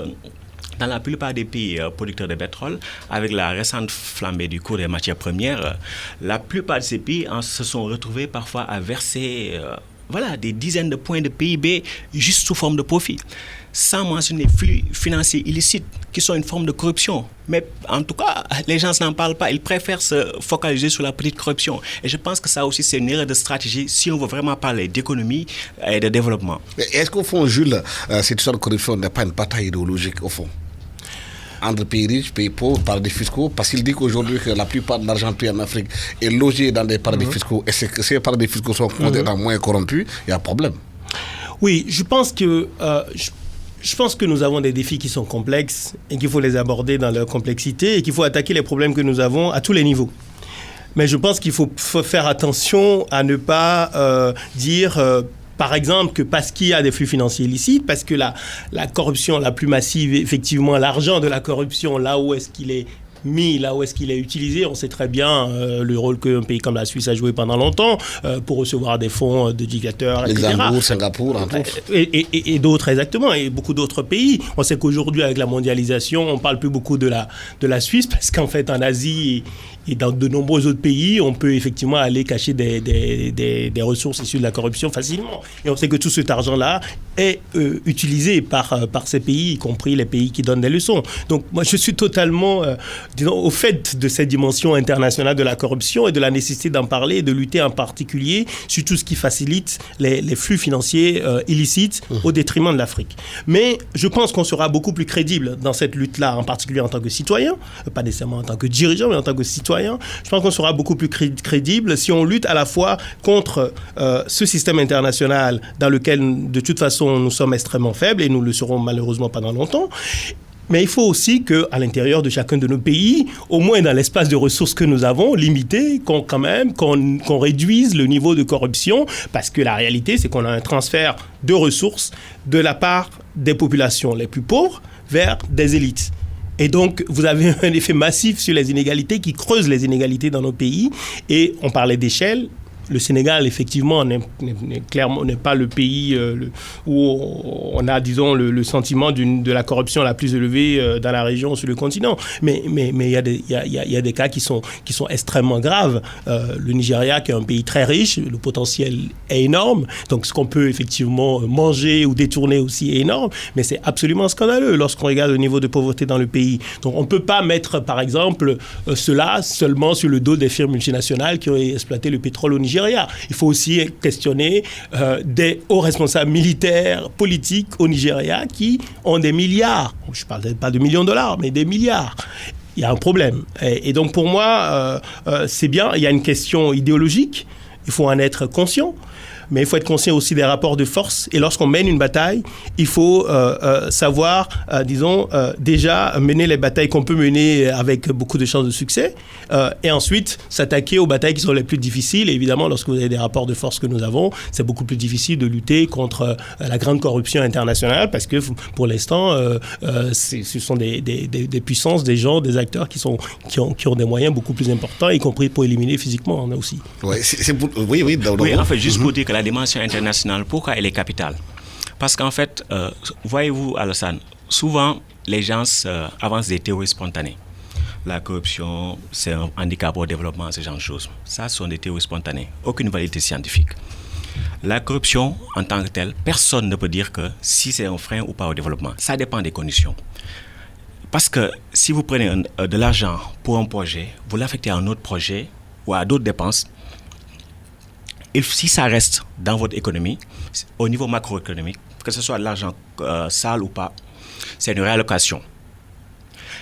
dans la plupart des pays producteurs de pétrole, avec la récente flambée du cours des matières premières, la plupart de ces pays se sont retrouvés parfois à verser des dizaines de points de PIB juste sous forme de profit, sans mentionner les flux financiers illicites qui sont une forme de corruption. Mais en tout cas, les gens n'en parlent pas. Ils préfèrent se focaliser sur la petite corruption. Et je pense que ça aussi, c'est une erreur de stratégie si on veut vraiment parler d'économie et de développement. Est-ce qu'au fond, Jules, cette histoire de corruption n'est pas une bataille idéologique, au fond, entre pays riches, pays pauvres, paradis fiscaux, parce qu'il dit qu'aujourd'hui que la plupart de l'argent pris en Afrique est logé dans des paradis fiscaux, et que ces paradis fiscaux sont moins corrompus, il y a un problème. Oui, je pense que nous avons des défis qui sont complexes et qu'il faut les aborder dans leur complexité et qu'il faut attaquer les problèmes que nous avons à tous les niveaux. Mais je pense qu'il faut faire attention à ne pas dire... par exemple, que parce qu'il y a des flux financiers illicites, parce que la corruption la plus massive, effectivement, l'argent de la corruption, là où est-ce qu'il est mis, là où est-ce qu'il est utilisé, on sait très bien le rôle qu'un pays comme la Suisse a joué pendant longtemps pour recevoir des fonds de dictateurs, etc. Luxembourg, Singapour, entre autres. Et d'autres, exactement, et beaucoup d'autres pays. On sait qu'aujourd'hui, avec la mondialisation, on ne parle plus beaucoup de la Suisse, parce qu'en fait, en Asie et dans de nombreux autres pays, on peut effectivement aller cacher des ressources issues de la corruption facilement. Et on sait que tout cet argent-là est utilisé par ces pays, y compris les pays qui donnent des leçons. Donc moi, je suis totalement au fait de cette dimension internationale de la corruption et de la nécessité d'en parler et de lutter en particulier sur tout ce qui facilite les flux financiers illicites au détriment de l'Afrique. Mais je pense qu'on sera beaucoup plus crédible dans cette lutte-là, en particulier en tant que citoyen, pas nécessairement en tant que dirigeant, mais en tant que citoyen. Je pense qu'on sera beaucoup plus crédible si on lutte à la fois contre ce système international dans lequel, de toute façon, nous sommes extrêmement faibles et nous le serons malheureusement pendant longtemps. Mais il faut aussi qu'à l'intérieur de chacun de nos pays, au moins dans l'espace de ressources que nous avons, limité, qu'on réduise le niveau de corruption, parce que la réalité, c'est qu'on a un transfert de ressources de la part des populations les plus pauvres vers des élites. Et donc, vous avez un effet massif sur les inégalités qui creuse les inégalités dans nos pays. Et on parlait d'échelle. Le Sénégal, effectivement, n'est pas le pays où on a, disons, le sentiment de la corruption la plus élevée dans la région, sur le continent. Mais il y a des cas qui sont extrêmement graves. Le Nigeria, qui est un pays très riche, le potentiel est énorme. Donc, ce qu'on peut effectivement manger ou détourner aussi est énorme. Mais c'est absolument scandaleux lorsqu'on regarde le niveau de pauvreté dans le pays. Donc, on ne peut pas mettre, par exemple, cela seulement sur le dos des firmes multinationales qui ont exploité le pétrole au Nigeria. Nigeria. Il faut aussi questionner des hauts responsables militaires, politiques au Nigeria qui ont des milliards. Je ne parle pas de millions de dollars, mais des milliards. Il y a un problème. Et donc pour moi, c'est bien, il y a une question idéologique, il faut en être conscient. Mais il faut être conscient aussi des rapports de force. Et lorsqu'on mène une bataille, il faut savoir, déjà mener les batailles qu'on peut mener avec beaucoup de chances de succès. Et ensuite, s'attaquer aux batailles qui sont les plus difficiles. Et évidemment, lorsque vous avez des rapports de force que nous avons, c'est beaucoup plus difficile de lutter contre la grande corruption internationale parce que pour l'instant, ce sont des puissances, des gens, des acteurs qui ont des moyens beaucoup plus importants, y compris pour éliminer physiquement aussi. Oui, en fait, juste pour dire que la dimension internationale, pourquoi elle est capitale? Parce qu'en fait, voyez-vous, Alassane, souvent, les gens avancent des théories spontanées. La corruption, c'est un handicap au développement, ce genre de choses. Ça, ce sont des théories spontanées. Aucune validité scientifique. La corruption, en tant que telle, personne ne peut dire que si c'est un frein ou pas au développement. Ça dépend des conditions. Parce que si vous prenez de l'argent pour un projet, vous l'affectez à un autre projet ou à d'autres dépenses, si ça reste dans votre économie, au niveau macroéconomique, que ce soit de l'argent sale ou pas, c'est une réallocation.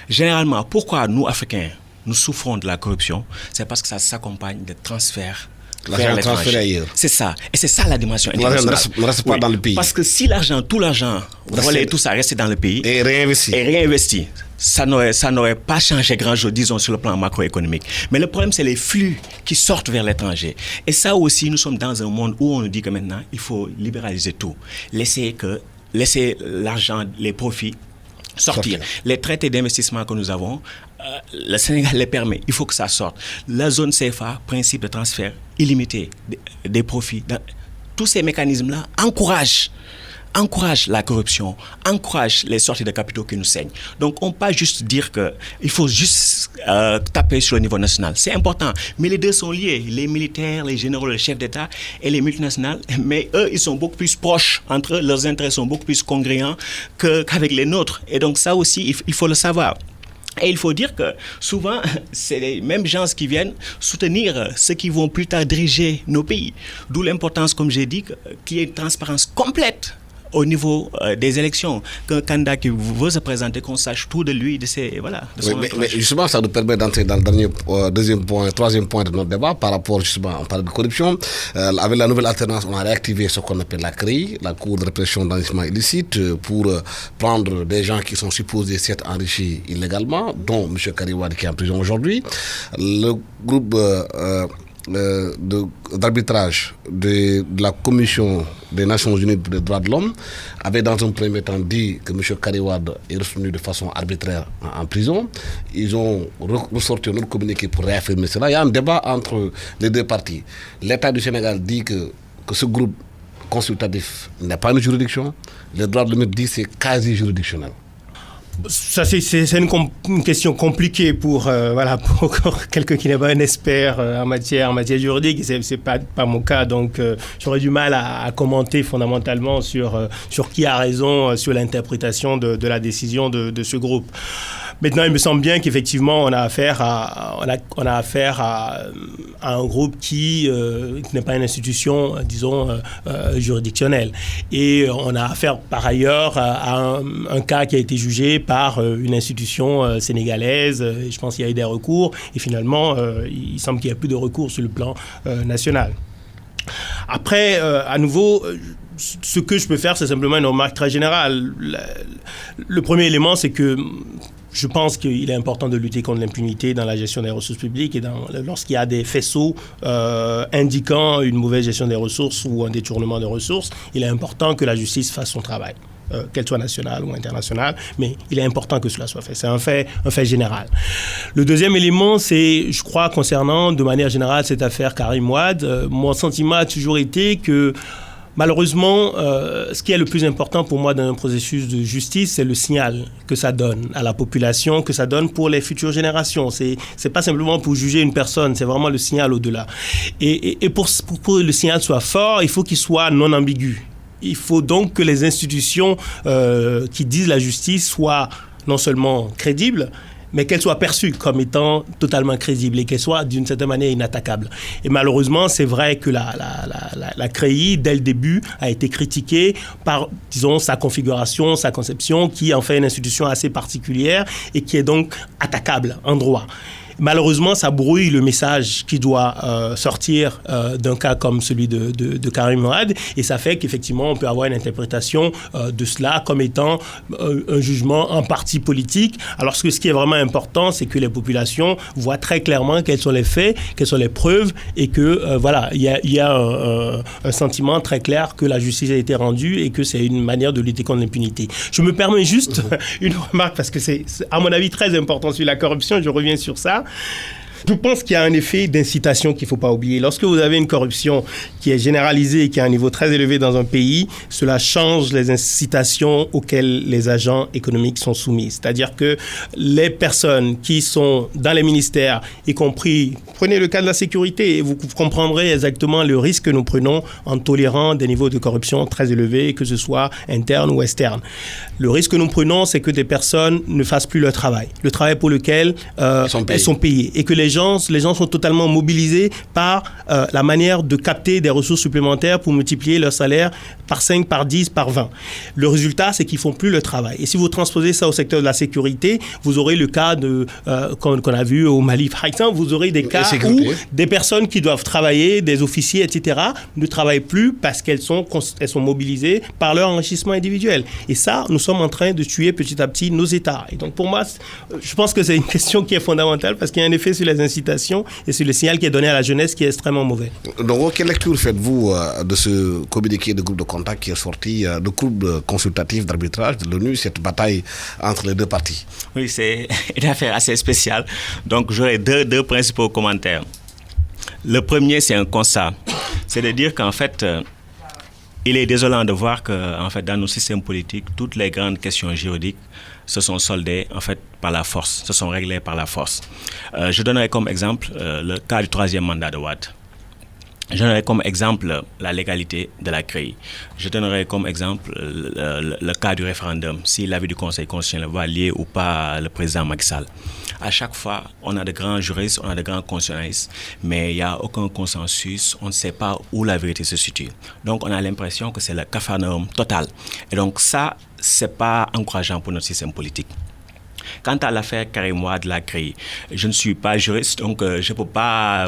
Généralement, pourquoi nous, Africains, nous souffrons de la corruption? C'est parce que ça s'accompagne de transferts vers l'étranger. C'est ça. Et c'est ça la dimension internationale. L'argent ne reste pas dans le pays. Parce que si tout l'argent volé, tout ça restait dans le pays et réinvesti, ça n'aurait pas changé grand-chose, disons, sur le plan macroéconomique. Mais le problème, c'est les flux qui sortent vers l'étranger. Et ça aussi, nous sommes dans un monde où on nous dit que maintenant, il faut libéraliser tout. Laisser l'argent, les profits sortir. Les traités d'investissement que nous avons, le Sénégal les permet. Il faut que ça sorte. La zone CFA, principe de transfert illimité des profits, tous ces mécanismes-là encouragent la corruption, encourage les sorties de capitaux qui nous saignent. Donc, on ne peut pas juste dire qu'il faut juste taper sur le niveau national. C'est important, mais les deux sont liés. Les militaires, les généraux, les chefs d'État et les multinationales, mais eux, ils sont beaucoup plus proches entre eux. Leurs intérêts sont beaucoup plus congruents qu'avec les nôtres. Et donc, ça aussi, il faut le savoir. Et il faut dire que souvent, c'est les mêmes gens qui viennent soutenir ceux qui vont plus tard diriger nos pays. D'où l'importance, comme j'ai dit, qu'il y ait une transparence complète au niveau des élections, qu'un candidat qui veut se présenter, qu'on sache tout de lui, de son mais justement, ça nous permet d'entrer dans le troisième point de notre débat par rapport, justement, on parle de corruption. Avec la nouvelle alternance, on a réactivé ce qu'on appelle la CREI, la Cour de répression d'enrichissement illicite, pour prendre des gens qui sont supposés s'être enrichis illégalement, dont M. Karim Wade qui est en prison aujourd'hui. Le groupe d'arbitrage de la Commission des Nations Unies pour les droits de l'homme avait dans un premier temps dit que M. Karim Wade est retenu de façon arbitraire en prison. Ils ont ressorti un autre communiqué pour réaffirmer cela. Il y a un débat entre les deux parties. L'État du Sénégal dit que ce groupe consultatif n'est pas une juridiction. Les droits de l'homme disent que c'est quasi juridictionnel. Ça, c'est une question compliquée pour quelqu'un qui n'est pas un expert en matière juridique. C'est pas mon cas, donc j'aurais du mal à commenter fondamentalement sur qui a raison sur l'interprétation de la décision de ce groupe. Maintenant, il me semble bien qu'effectivement, on a affaire à un groupe qui n'est pas une institution, disons, juridictionnelle. Et on a affaire par ailleurs à un cas qui a été jugé par une institution sénégalaise. Et je pense qu'il y a eu des recours. Et finalement, il semble qu'il n'y a plus de recours sur le plan national. Après, à nouveau, ce que je peux faire, c'est simplement une remarque très générale. Le premier élément, c'est que je pense qu'il est important de lutter contre l'impunité dans la gestion des ressources publiques et lorsqu'il y a des faisceaux indiquant une mauvaise gestion des ressources ou un détournement de ressources, il est important que la justice fasse son travail, qu'elle soit nationale ou internationale, mais il est important que cela soit fait. C'est un fait général. Le deuxième élément, c'est, je crois, concernant de manière générale cette affaire Karim Wade, mon sentiment a toujours été que malheureusement, ce qui est le plus important pour moi dans un processus de justice, c'est le signal que ça donne à la population, que ça donne pour les futures générations. C'est pas simplement pour juger une personne, c'est vraiment le signal au-delà. Et pour que le signal soit fort, il faut qu'il soit non ambigu. Il faut donc que les institutions qui disent la justice soient non seulement crédibles, mais qu'elle soit perçue comme étant totalement crédible et qu'elle soit d'une certaine manière inattaquable. Et malheureusement, c'est vrai que la CREI, dès le début, a été critiquée par, disons, sa configuration, sa conception, qui en fait une institution assez particulière et qui est donc attaquable en droit. Malheureusement, ça brouille le message qui doit sortir d'un cas comme celui de Karim Mourad, et ça fait qu'effectivement, on peut avoir une interprétation de cela comme étant un jugement en partie politique, alors que ce qui est vraiment important, c'est que les populations voient très clairement quels sont les faits, quelles sont les preuves, et que voilà, il y a un sentiment très clair que la justice a été rendue et que c'est une manière de lutter contre l'impunité. Je me permets juste une remarque, parce que c'est à mon avis très important sur la corruption, je reviens sur ça. Je pense qu'il y a un effet d'incitation qu'il ne faut pas oublier. Lorsque vous avez une corruption qui est généralisée et qui a un niveau très élevé dans un pays, cela change les incitations auxquelles les agents économiques sont soumis. C'est-à-dire que les personnes qui sont dans les ministères, y compris, prenez le cas de la sécurité, et vous comprendrez exactement le risque que nous prenons en tolérant des niveaux de corruption très élevés, que ce soit interne ou externe. Le risque que nous prenons, c'est que des personnes ne fassent plus leur travail, le travail pour lequel elles sont payées, et que les gens sont totalement mobilisés par la manière de capter des ressources supplémentaires pour multiplier leur salaire par 5, par 10, par 20. Le résultat, c'est qu'ils ne font plus le travail. Et si vous transposez ça au secteur de la sécurité, vous aurez le cas qu'on a vu au Mali, par exemple, vous aurez des cas où des personnes qui doivent travailler, des officiers, etc., ne travaillent plus parce qu'elles sont mobilisées par leur enrichissement individuel. Et ça, nous sommes en train de tuer petit à petit nos États. Et donc, pour moi, je pense que c'est une question qui est fondamentale parce qu'il y a un effet sur les incitations et sur le signal qui est donné à la jeunesse qui est extrêmement mauvais. Donc, quelle lecture faites-vous de ce communiqué de groupe de contact qui est sorti, de groupe consultatif d'arbitrage de l'ONU, cette bataille entre les deux parties? Oui, c'est une affaire assez spéciale. Donc, j'aurais deux principaux commentaires. Le premier, c'est un constat. C'est de dire qu'en fait, il est désolant de voir que, en fait, dans nos systèmes politiques, toutes les grandes questions juridiques se sont soldées, en fait, par la force, se sont réglées par la force. Je donnerai comme exemple le cas du 3e mandat de Wade. Je donnerai comme exemple la légalité de la CREI. Je donnerai comme exemple le cas du référendum, si l'avis du Conseil constitutionnel va lier ou pas le président Macky Sall. À chaque fois, on a de grands juristes, on a de grands constitutionnalistes, mais il n'y a aucun consensus, on ne sait pas où la vérité se situe. Donc, on a l'impression que c'est le capharnaüm total. Et donc, ça, c'est pas encourageant pour notre système politique. Quant à l'affaire Karim Wade de la CREI, je ne suis pas juriste, donc je ne peux pas,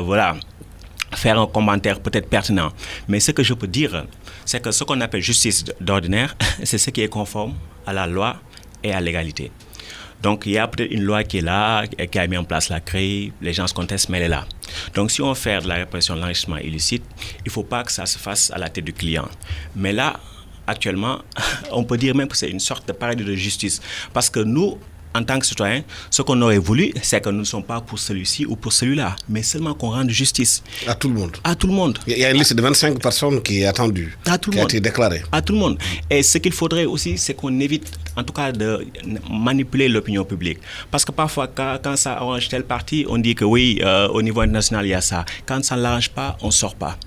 faire un commentaire peut-être pertinent. Mais ce que je peux dire, c'est que ce qu'on appelle justice d'ordinaire, c'est ce qui est conforme à la loi et à l'égalité. Donc, il y a peut-être une loi qui est là, qui a mis en place la CREI, les gens se contestent, mais elle est là. Donc, si on fait de la répression de l'enrichissement illicite, il ne faut pas que ça se fasse à la tête du client. Mais là, actuellement, on peut dire même que c'est une sorte de paradis de justice. Parce que nous, en tant que citoyens, ce qu'on aurait voulu, c'est que nous ne sommes pas pour celui-ci ou pour celui-là, mais seulement qu'on rende justice. À tout le monde. À tout le monde. Il y a une liste de 25 personnes qui est attendue, qui a été déclarée. À tout le monde. Et ce qu'il faudrait aussi, c'est qu'on évite, en tout cas, de manipuler l'opinion publique. Parce que parfois, quand ça arrange tel parti, on dit que oui, au niveau international, il y a ça. Quand ça ne l'arrange pas, on ne sort pas.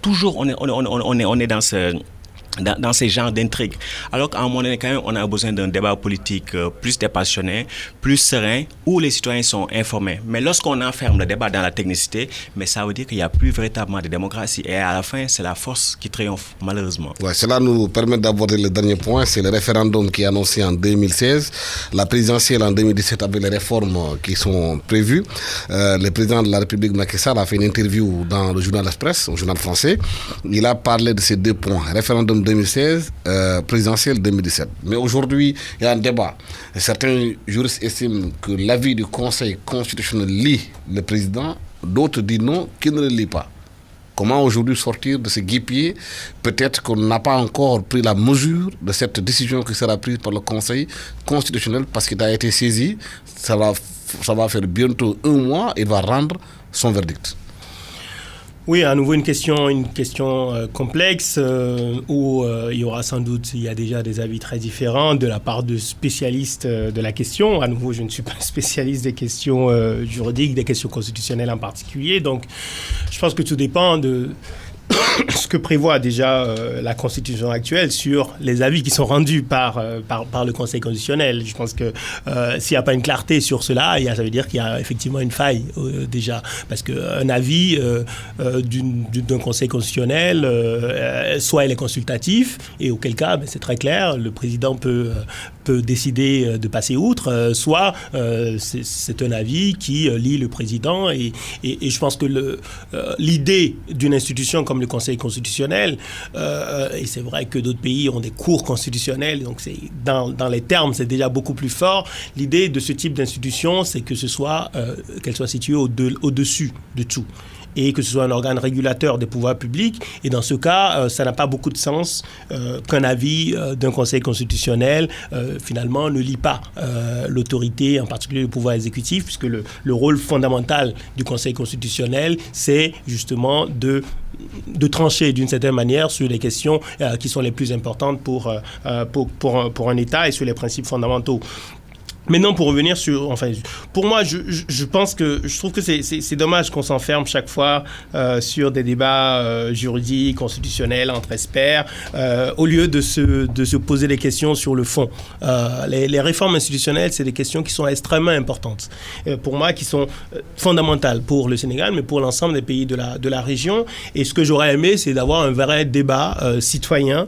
Toujours, on est dans ces genres d'intrigues. Alors qu'à un moment donné, quand même, on a besoin d'un débat politique plus dépassionné, plus serein, où les citoyens sont informés. Mais lorsqu'on enferme le débat dans la technicité, mais ça veut dire qu'il n'y a plus véritablement de démocratie. Et à la fin, c'est la force qui triomphe, malheureusement. Ouais, cela nous permet d'aborder le dernier point, c'est le référendum qui est annoncé en 2016, la présidentielle en 2017 avec les réformes qui sont prévues. Le président de la République, Macky Sall, a fait une interview dans le journal L'Express, un journal français. Il a parlé de ces deux points, référendum 2016, présidentielle 2017. Mais aujourd'hui, il y a un débat. Certains juristes estiment que l'avis du Conseil constitutionnel lie le président, d'autres disent non, qu'il ne le lie pas. Comment aujourd'hui sortir de ce guêpier? Peut-être qu'on n'a pas encore pris la mesure de cette décision qui sera prise par le Conseil constitutionnel parce qu'il a été saisi. Ça va faire bientôt 1 mois, il va rendre son verdict. Oui, à nouveau une question complexe où il y aura sans doute, il y a déjà des avis très différents de la part de spécialistes de la question. À nouveau, je ne suis pas spécialiste des questions juridiques, des questions constitutionnelles en particulier. Donc, je pense que tout dépend de ce que prévoit déjà la Constitution actuelle sur les avis qui sont rendus par le Conseil constitutionnel. Je pense que s'il n'y a pas une clarté sur cela, ça veut dire qu'il y a effectivement une faille déjà. Parce qu'un avis d'un Conseil constitutionnel, soit il est consultatif, et auquel cas, c'est très clair, le président peut décider de passer outre, soit c'est un avis qui lie le président. Et je pense que l'idée d'une institution comme le Conseil constitutionnel, et c'est vrai que d'autres pays ont des cours constitutionnels, donc dans les termes, c'est déjà beaucoup plus fort. L'idée de ce type d'institution, c'est que qu'elle soit située au-dessus de tout, et que ce soit un organe régulateur des pouvoirs publics. Et dans ce cas, ça n'a pas beaucoup de sens qu'un avis d'un Conseil constitutionnel, finalement, ne lie pas l'autorité, en particulier le pouvoir exécutif, puisque le rôle fondamental du Conseil constitutionnel, c'est justement de trancher d'une certaine manière sur les questions qui sont les plus importantes pour un État et sur les principes fondamentaux. Maintenant, pour revenir pour moi, je trouve que c'est dommage qu'on s'enferme chaque fois sur des débats juridiques, constitutionnels, entre experts, au lieu de se poser des questions sur le fond. Les réformes institutionnelles, c'est des questions qui sont extrêmement importantes. Pour moi, qui sont fondamentales pour le Sénégal, mais pour l'ensemble des pays de la région. Et ce que j'aurais aimé, c'est d'avoir un vrai débat citoyen,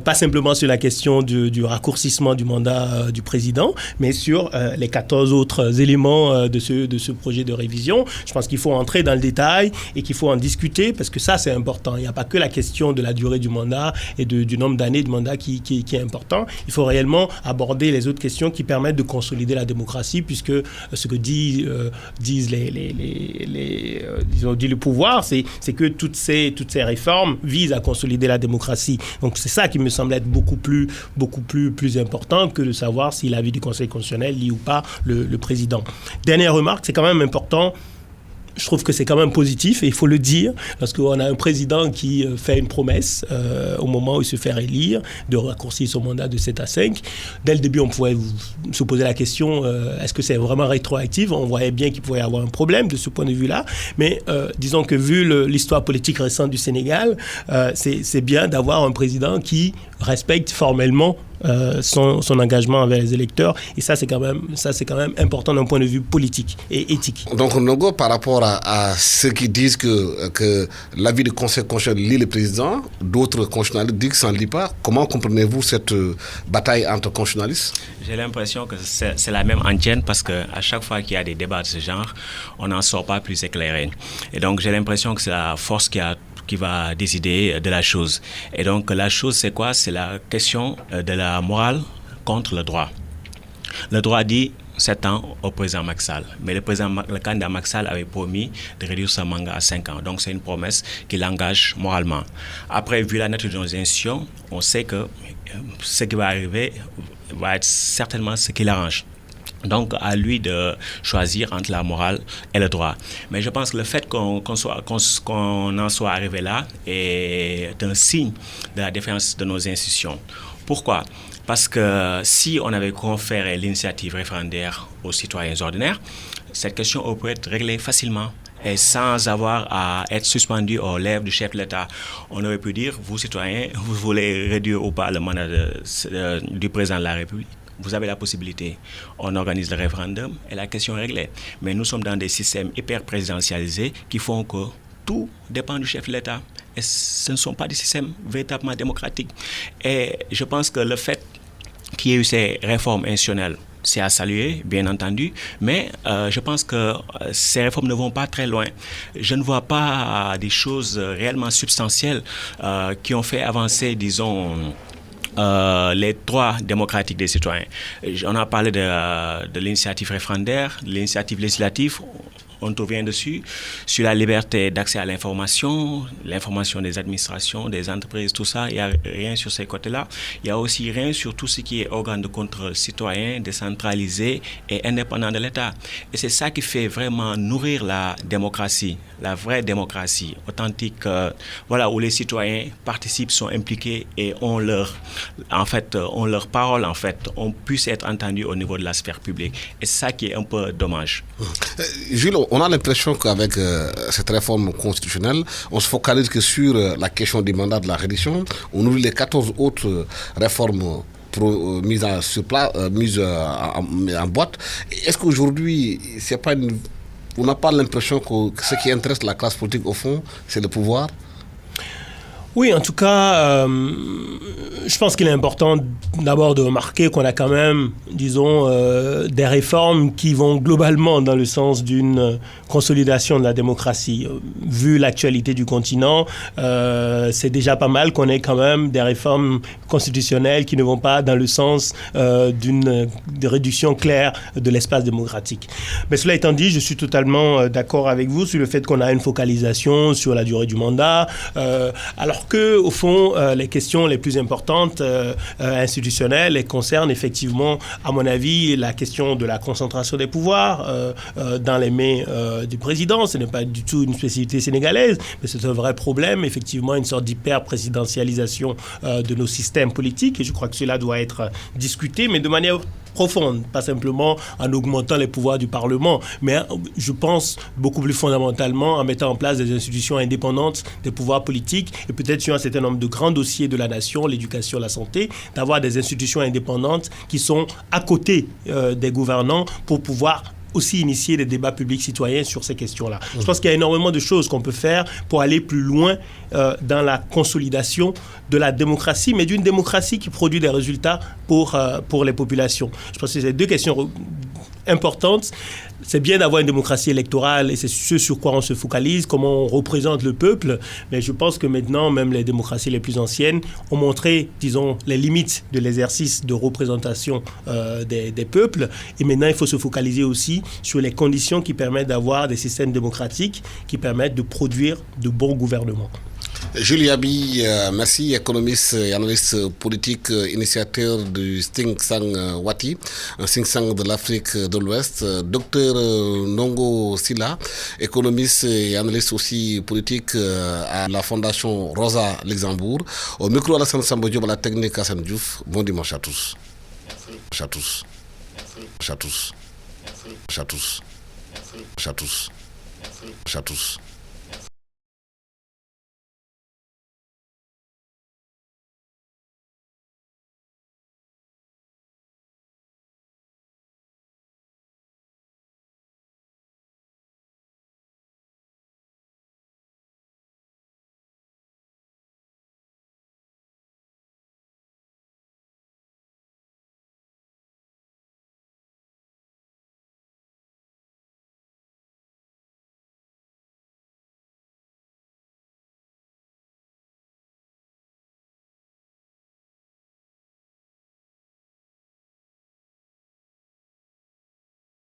pas simplement sur la question du raccourcissement du mandat du président, mais sur les 14 autres éléments de ce projet de révision. Je pense qu'il faut entrer dans le détail et qu'il faut en discuter, parce que ça, c'est important. Il n'y a pas que la question de la durée du mandat et du nombre d'années de mandat qui est important. Il faut réellement aborder les autres questions qui permettent de consolider la démocratie, puisque ce que disent le pouvoir, c'est que toutes ces réformes visent à consolider la démocratie. Donc, c'est ça qui me semble être beaucoup plus important que de savoir si l'avis du Conseil constitutionnel lie ou pas le président. Dernière remarque, c'est quand même important. Je trouve que c'est quand même positif, et il faut le dire, parce qu'on a un président qui fait une promesse au moment où il se fait élire, de raccourcir son mandat de 7 à 5. Dès le début, on pouvait se poser la question, est-ce que c'est vraiment rétroactif ? On voyait bien qu'il pouvait y avoir un problème de ce point de vue-là. Mais disons que vu l'histoire politique récente du Sénégal, c'est bien d'avoir un président qui respecte formellement son engagement envers les électeurs, et ça c'est quand même important d'un point de vue politique et éthique. Donc Nogo, par rapport à ceux qui disent que l'avis du Conseil constitutionnel lie le président, d'autres constitutionnalistes disent que ça ne lie pas. Comment comprenez-vous cette bataille entre constitutionnalistes ? J'ai l'impression que c'est la même antienne, parce qu'à chaque fois qu'il y a des débats de ce genre, on n'en sort pas plus éclairé. Et donc j'ai l'impression que c'est la force qui va décider de la chose. Et donc la chose, c'est quoi ? C'est la question de la morale contre le droit. Le droit dit 7 ans au président Macky Sall, mais le candidat Macky Sall avait promis de réduire son mandat à 5 ans. Donc c'est une promesse qui l'engage moralement. Après, vu la nature de nos institutions, on sait que ce qui va arriver va être certainement ce qui l'arrange. Donc, à lui de choisir entre la morale et le droit. Mais je pense que le fait qu'on en soit arrivé là est un signe de la défiance de nos institutions. Pourquoi ? Parce que si on avait conféré l'initiative référendaire aux citoyens ordinaires, cette question aurait pu être réglée facilement, et sans avoir à être suspendu aux lèvres du chef de l'État. On aurait pu dire, vous citoyens, vous voulez réduire ou pas le mandat du président de la République ? Vous avez la possibilité. On organise le référendum et la question est réglée. Mais nous sommes dans des systèmes hyper présidentialisés qui font que tout dépend du chef de l'État. Et ce ne sont pas des systèmes véritablement démocratiques. Et je pense que le fait qu'il y ait eu ces réformes institutionnelles, c'est à saluer, bien entendu, mais je pense que ces réformes ne vont pas très loin. Je ne vois pas des choses réellement substantielles qui ont fait avancer, disons, les droits démocratiques des citoyens. On a parlé de l'initiative référendaire, de l'initiative législative. On revient dessus, sur la liberté d'accès à l'information des administrations, des entreprises, tout ça. Il n'y a rien sur ces côtés-là. Il n'y a aussi rien sur tout ce qui est organe de contrôle citoyen, décentralisé et indépendant de l'État. Et c'est ça qui fait vraiment nourrir la démocratie, la vraie démocratie authentique, où les citoyens participent, sont impliqués et ont leur parole, on puisse être entendu au niveau de la sphère publique. Et c'est ça qui est un peu dommage. Jules, on a l'impression qu'avec cette réforme constitutionnelle, on se focalise que sur la question du mandat de la reddition. On oublie les 14 autres réformes mise en boîte. Est-ce qu'aujourd'hui, on n'a pas l'impression que ce qui intéresse la classe politique, au fond, c'est le pouvoir? Oui, en tout cas, je pense qu'il est important d'abord de remarquer qu'on a quand même, disons, des réformes qui vont globalement dans le sens d'une consolidation de la démocratie. Vu l'actualité du continent, c'est déjà pas mal qu'on ait quand même des réformes constitutionnelles qui ne vont pas dans le sens d'une réduction claire de l'espace démocratique. Mais cela étant dit, je suis totalement d'accord avec vous sur le fait qu'on a une focalisation sur la durée du mandat, alors que, au fond, les questions les plus importantes institutionnelles, elles concernent effectivement, à mon avis, la question de la concentration des pouvoirs dans les mains du président. Ce n'est pas du tout une spécificité sénégalaise, mais c'est un vrai problème, effectivement, une sorte d'hyper-présidentialisation de nos systèmes politiques, et je crois que cela doit être discuté, mais de manière profonde, pas simplement en augmentant les pouvoirs du Parlement, mais je pense beaucoup plus fondamentalement en mettant en place des institutions indépendantes des pouvoirs politiques et peut-être sur un certain nombre de grands dossiers de la nation, l'éducation, la santé, d'avoir des institutions indépendantes qui sont à côté des gouvernants pour pouvoir aussi initier des débats publics citoyens sur ces questions-là. Je pense qu'il y a énormément de choses qu'on peut faire pour aller plus loin dans la consolidation de la démocratie, mais d'une démocratie qui produit des résultats pour les populations. Je pense que c'est deux questions importantes. C'est bien d'avoir une démocratie électorale et c'est ce sur quoi on se focalise, comment on représente le peuple. Mais je pense que maintenant, même les démocraties les plus anciennes ont montré, disons, les limites de l'exercice de représentation des peuples. Et maintenant, il faut se focaliser aussi sur les conditions qui permettent d'avoir des systèmes démocratiques qui permettent de produire de bons gouvernements. Jules Yaby, merci, économiste et analyste politique, initiateur du think tank Wati, un think tank de l'Afrique de l'Ouest. Docteur Ndongo Sylla, économiste et analyste aussi politique à la Fondation Rosa Luxembourg. Au micro, Alassane Samba Diop, à la technique, Hassan Diouf. Bon dimanche à tous. Merci à tous. Merci à tous. Merci à tous. Merci à tous. Merci à tous.